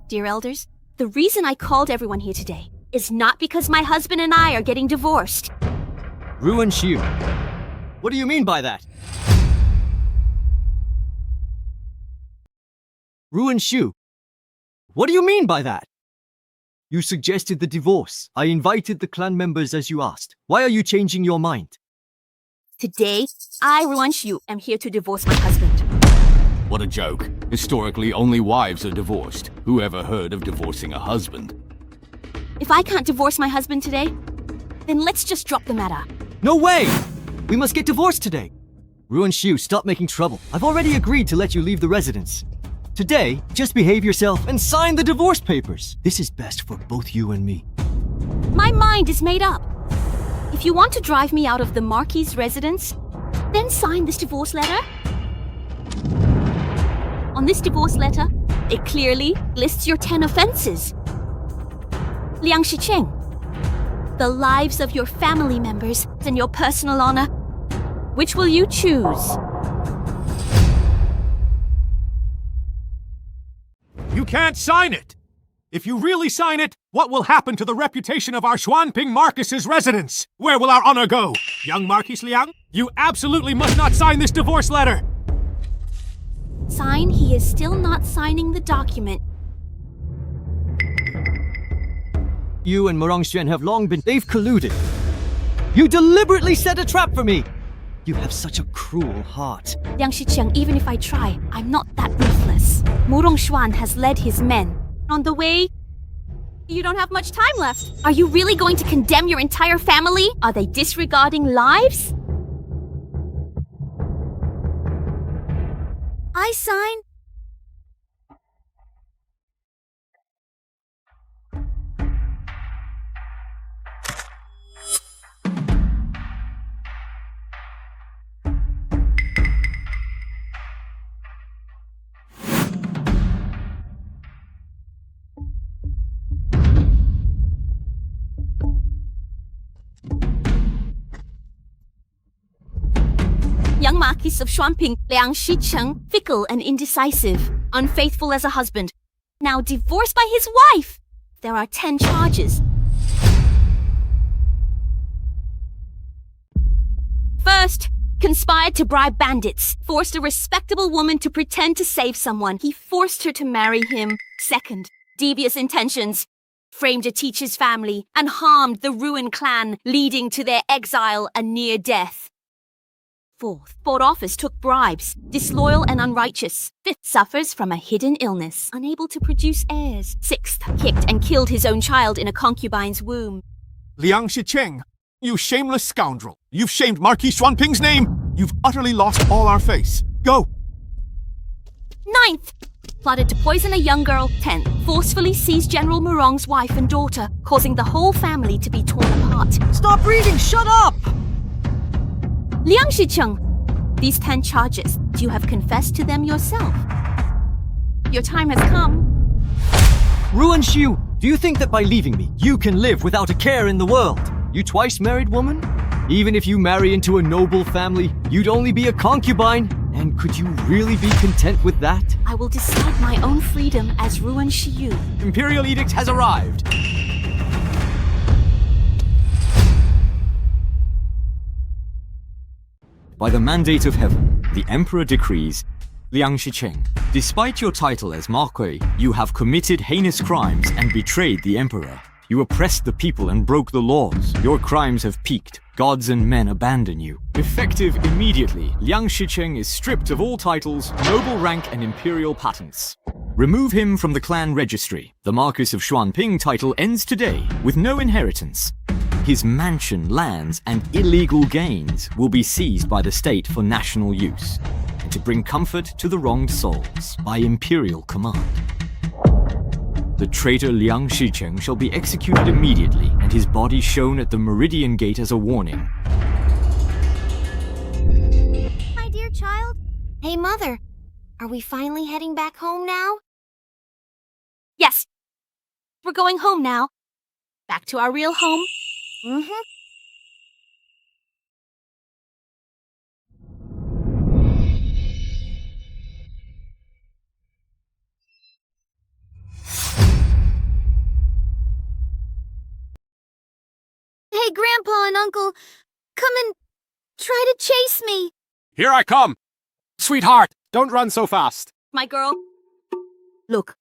Dear elders, the reason I called everyone here today is not because my husband and I are getting divorced. Ruan Xiu, what do you mean by that? Ruan Xiu, what do you mean by that? You suggested the divorce. I invited the clan members as you asked. Why are you changing your mind? Today, I, Ruan Xiu, am here to divorce my husband. What a joke. Historically, only wives are divorced. Who ever heard of divorcing a husband? If I can't divorce my husband today, then let's just drop the matter. No way! We must get divorced today. Ruan Xiu, stop making trouble. I've already agreed to let you leave the residence. Today, just behave yourself and sign the divorce papers. This is best for both you and me. My mind is made up. If you want to drive me out of the Marquis' residence, then sign this divorce letter. On this divorce letter, it clearly lists your 10 offenses. Liang Shicheng, the lives of your family members and your personal honor. Which will you choose? You can't sign it! If you really sign it, what will happen to the reputation of our Xuanping Marquis's residence? Where will our honor go? Young Marquis Liang, you absolutely must not sign this divorce letter! Sign, he is still not signing the document. You and Murong Xuan have long been... They've colluded. You deliberately set a trap for me! You have such a cruel heart. Liang Shicheng, even if I try, I'm not that ruthless. Murong Xuan has led his men. On the way, you don't have much time left. Are you really going to condemn your entire family? Are they disregarding lives? I sign. Young Marquis of Xuanping, Liang Shicheng, fickle and indecisive, unfaithful as a husband, now divorced by his wife. There are 10 charges. First, conspired to bribe bandits, forced a respectable woman to pretend to save someone. He forced her to marry him. Second, devious intentions, framed a teacher's family and harmed the Ruin clan, leading to their exile and near death. Fourth, bought office, took bribes, disloyal and unrighteous. Fifth, suffers from a hidden illness, unable to produce heirs. Sixth, kicked and killed his own child in a concubine's womb. Liang Shicheng, you shameless scoundrel. You've shamed Marquis Xuanping's name. You've utterly lost all our face. Go. Ninth, plotted to poison a young girl. 10th, forcefully seized General Murong's wife and daughter, causing the whole family to be torn apart. Stop reading! Shut up! Liang Shicheng, these 10 charges, you have confessed to them yourself. Your time has come. Ruan Xiu, do you think that by leaving me, you can live without a care in the world? You twice married woman? Even if you marry into a noble family, you'd only be a concubine. And could you really be content with that? I will decide my own freedom as Ruan Xiu. Imperial edict has arrived. By the mandate of heaven, the Emperor decrees, Liang Shicheng, despite your title as Marquis, you have committed heinous crimes and betrayed the Emperor. You oppressed the people and broke the laws. Your crimes have peaked. Gods and men abandon you. Effective immediately, Liang Shicheng is stripped of all titles, noble rank and imperial patents. Remove him from the clan registry. The Marquis of Xuanping title ends today, with no inheritance. His mansion, lands, and illegal gains will be seized by the state for national use, and to bring comfort to the wronged souls by imperial command. The traitor Liang Shicheng shall be executed immediately, and his body shown at the Meridian Gate as a warning. My dear child. Hey, Mother. Are we finally heading back home now? Yes. We're going home now. Back to our real home. Mm-hmm. Hey, Grandpa and Uncle, come and try to chase me. Here I come! Sweetheart, don't run so fast. My girl. Look,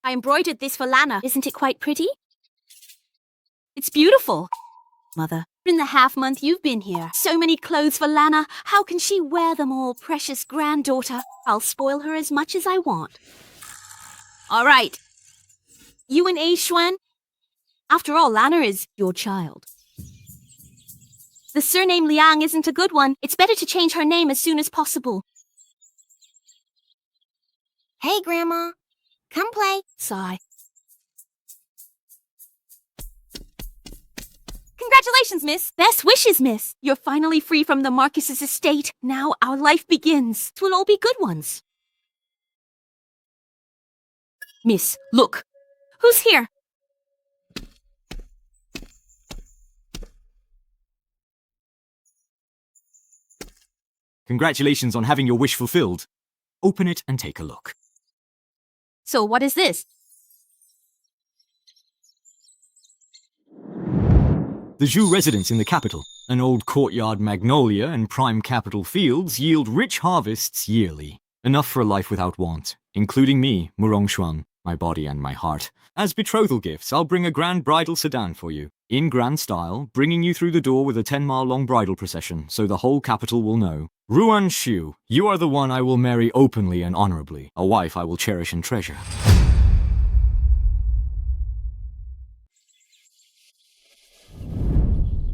I embroidered this for Lana. Isn't it quite pretty? It's beautiful. Mother, in the half-month you've been here, so many clothes for Lana. How can she wear them all, precious granddaughter? I'll spoil her as much as I want. All right. You and A. Xuan? After all, Lana is your child. The surname Liang isn't a good one. It's better to change her name as soon as possible. Hey, Grandma. Come play. Sigh. Congratulations, miss. Best wishes, miss. You're finally free from the Marquis's estate. Now our life begins. It will all be good ones. Miss, look. Who's here? Congratulations on having your wish fulfilled. Open it and take a look. So what is this? The Zhu residence in the capital, an old courtyard magnolia and prime capital fields yield rich harvests yearly. Enough for a life without want, including me, Murong Xuan, my body and my heart. As betrothal gifts, I'll bring a grand bridal sedan for you, in grand style, bringing you through the door with a 10-mile-long bridal procession, so the whole capital will know. Ruan Xiu, you are the one I will marry openly and honorably, a wife I will cherish and treasure.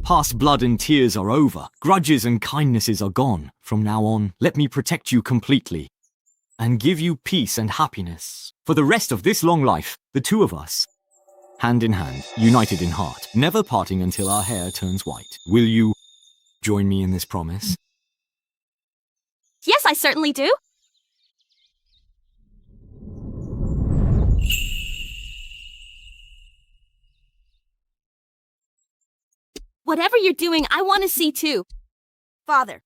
Past blood and tears are over. Grudges and kindnesses are gone. From now on, let me protect you completely. and give you peace and happiness for the rest of this long life, the two of us, hand in hand, united in heart, never parting until our hair turns white. Will you join me in this promise? Yes, I certainly do. Whatever you're doing, I want to see too. Father.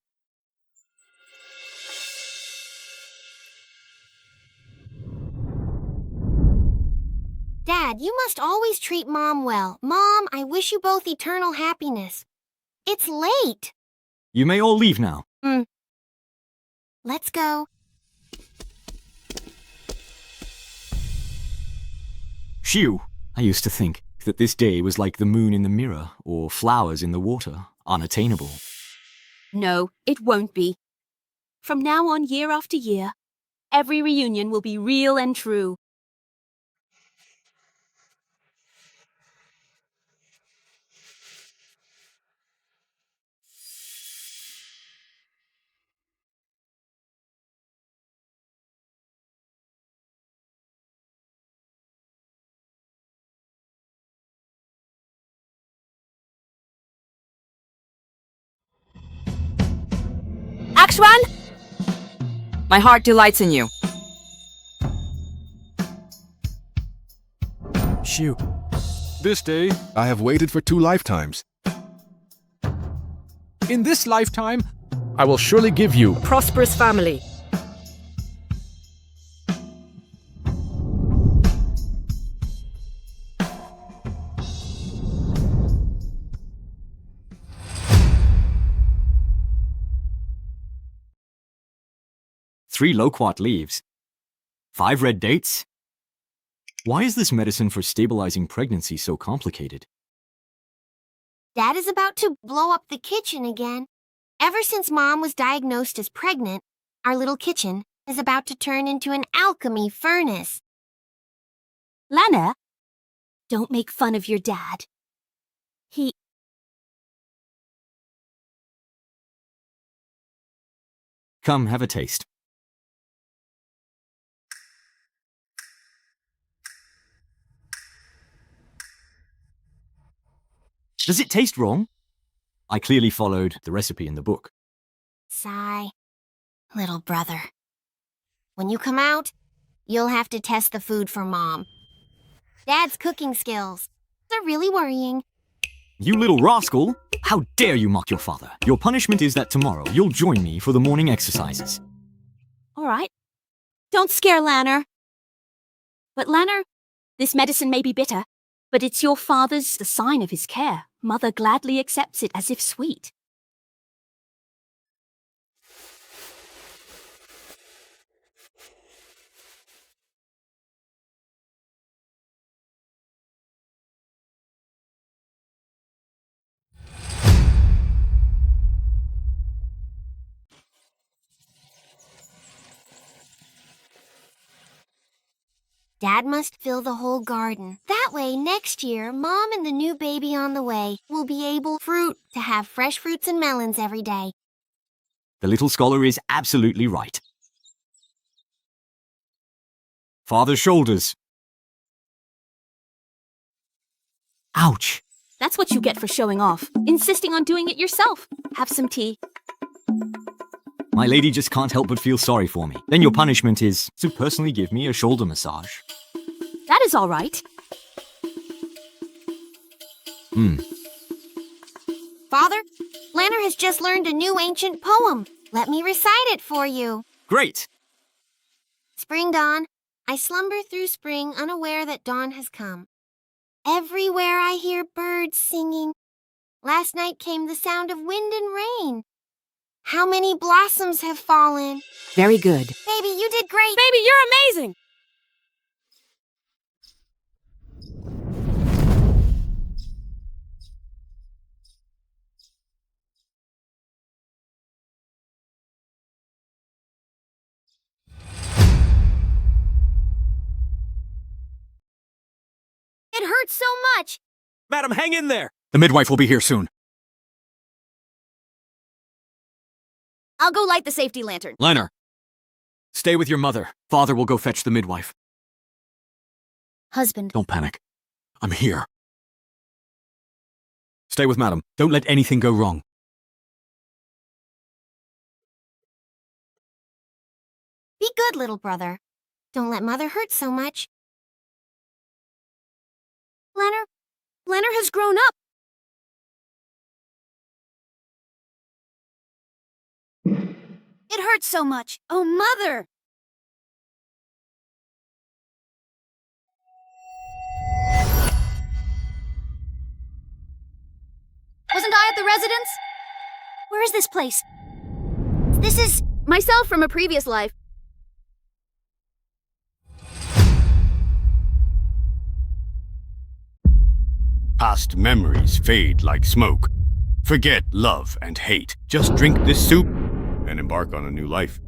Dad, you must always treat Mom well. Mom, I wish you both eternal happiness. It's late. You may all leave now. Let's go. Xiu, I used to think that this day was like the moon in the mirror or flowers in the water, unattainable. No, it won't be. From now on, year after year, every reunion will be real and true. Akshuan! My heart delights in you. Xiu. This day, I have waited for 2 lifetimes. In this lifetime, I will surely give you Prosperous family. Three loquat leaves. 5 red dates? Why is this medicine for stabilizing pregnancy so complicated? Dad is about to blow up the kitchen again. Ever since Mom was diagnosed as pregnant, our little kitchen is about to turn into an alchemy furnace. Lana, don't make fun of your dad. Come, have a taste. Does it taste wrong? I clearly followed the recipe in the book. Sigh. Little brother. When you come out, you'll have to test the food for Mom. Dad's cooking skills. They're really worrying. You little rascal! How dare you mock your father? Your punishment is that tomorrow you'll join me for the morning exercises. All right. Don't scare Lanner. But Lanner, this medicine may be bitter, but it's your father's, the sign of his care. Mother gladly accepts it as if sweet. Dad must fill the whole garden. That way, next year, Mom and the new baby on the way will be able to have fresh fruits and melons every day. The little scholar is absolutely right. Father's shoulders. Ouch! That's what you get for showing off, insisting on doing it yourself. Have some tea. My lady just can't help but feel sorry for me. Then your punishment is to personally give me a shoulder massage. That is all right. Father, Lanner has just learned a new ancient poem. Let me recite it for you. Great! Spring dawn, I slumber through spring unaware that dawn has come. Everywhere I hear birds singing. Last night came the sound of wind and rain. How many blossoms have fallen? Very good. Baby, you did great. Baby, you're amazing! It hurts so much. Madam, hang in there! The midwife will be here soon. I'll go light the safety lantern. Lanner, Stay with your mother. Father will go fetch the midwife. Husband. Don't panic. I'm here. Stay with Madam. Don't let anything go wrong. Be good, little brother. Don't let Mother hurt so much. Lanner has grown up. It hurts so much. Oh, Mother! Wasn't I at the residence? Where is this place? This is myself from a previous life. Past memories fade like smoke. Forget love and hate. Just drink this soup and embark on a new life.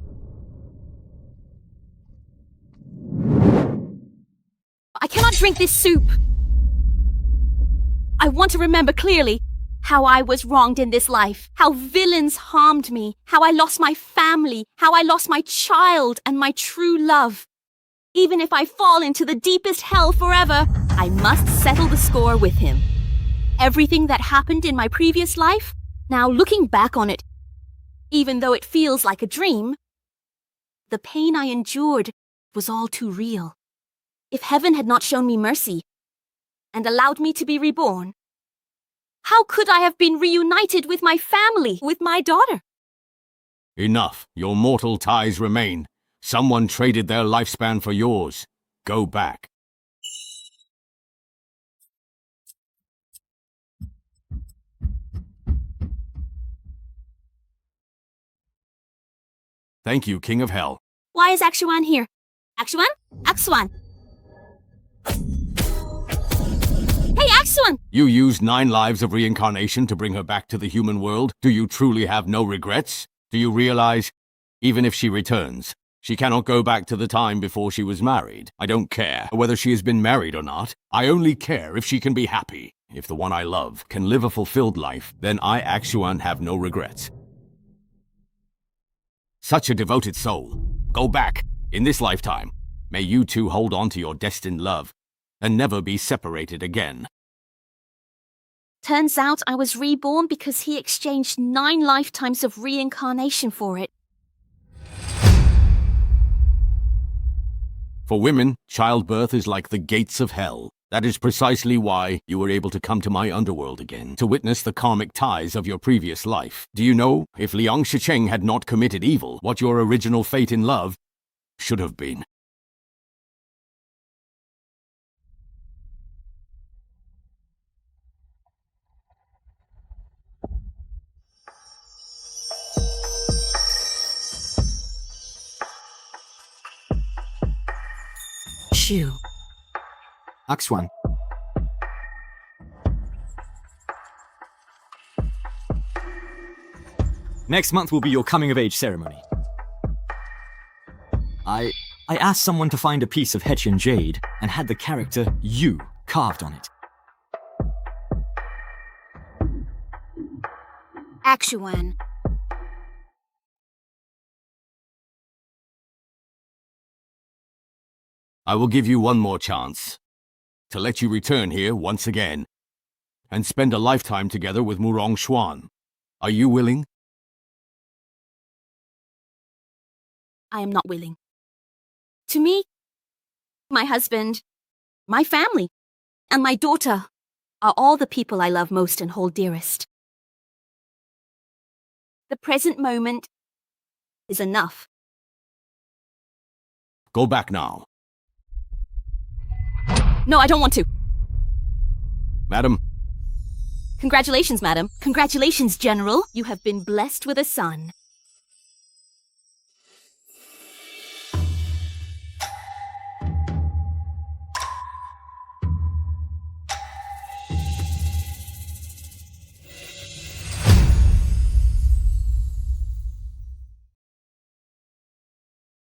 I cannot drink this soup. I want to remember clearly how I was wronged in this life, how villains harmed me, how I lost my family, how I lost my child and my true love. Even if I fall into the deepest hell forever, I must settle the score with him. Everything that happened in my previous life, now looking back on it, even though it feels like a dream, the pain I endured was all too real. If heaven had not shown me mercy and allowed me to be reborn, how could I have been reunited with my family, with my daughter? Enough. Your mortal ties remain. Someone traded their lifespan for yours. Go back. Thank you, King of Hell. Why is Aksuan here? Aksuan? Aksuan! Hey, Aksuan! You used 9 lives of reincarnation to bring her back to the human world. Do you truly have no regrets? Do you realize, even if she returns, she cannot go back to the time before she was married? I don't care whether she has been married or not. I only care if she can be happy. If the one I love can live a fulfilled life, then I, Aksuan, have no regrets. Such a devoted soul. Go back, in this lifetime. May you two hold on to your destined love, and never be separated again. Turns out I was reborn because he exchanged 9 lifetimes of reincarnation for it. For women, childbirth is like the gates of hell. That is precisely why you were able to come to my underworld again, to witness the karmic ties of your previous life. Do you know, if Liang Shicheng had not committed evil, what your original fate in love should have been? Shu. Aksuan. Next month will be your coming-of-age ceremony. I asked someone to find a piece of Hetchian jade and had the character you carved on it. Aksuan. I will give you one more chance to let you return here once again and spend a lifetime together with Murong Xuan. Are you willing? I am not willing. To me, my husband, my family, and my daughter are all the people I love most and hold dearest. The present moment is enough. Go back now. No, I don't want to. Madam. Congratulations, madam. Congratulations, General. You have been blessed with a son.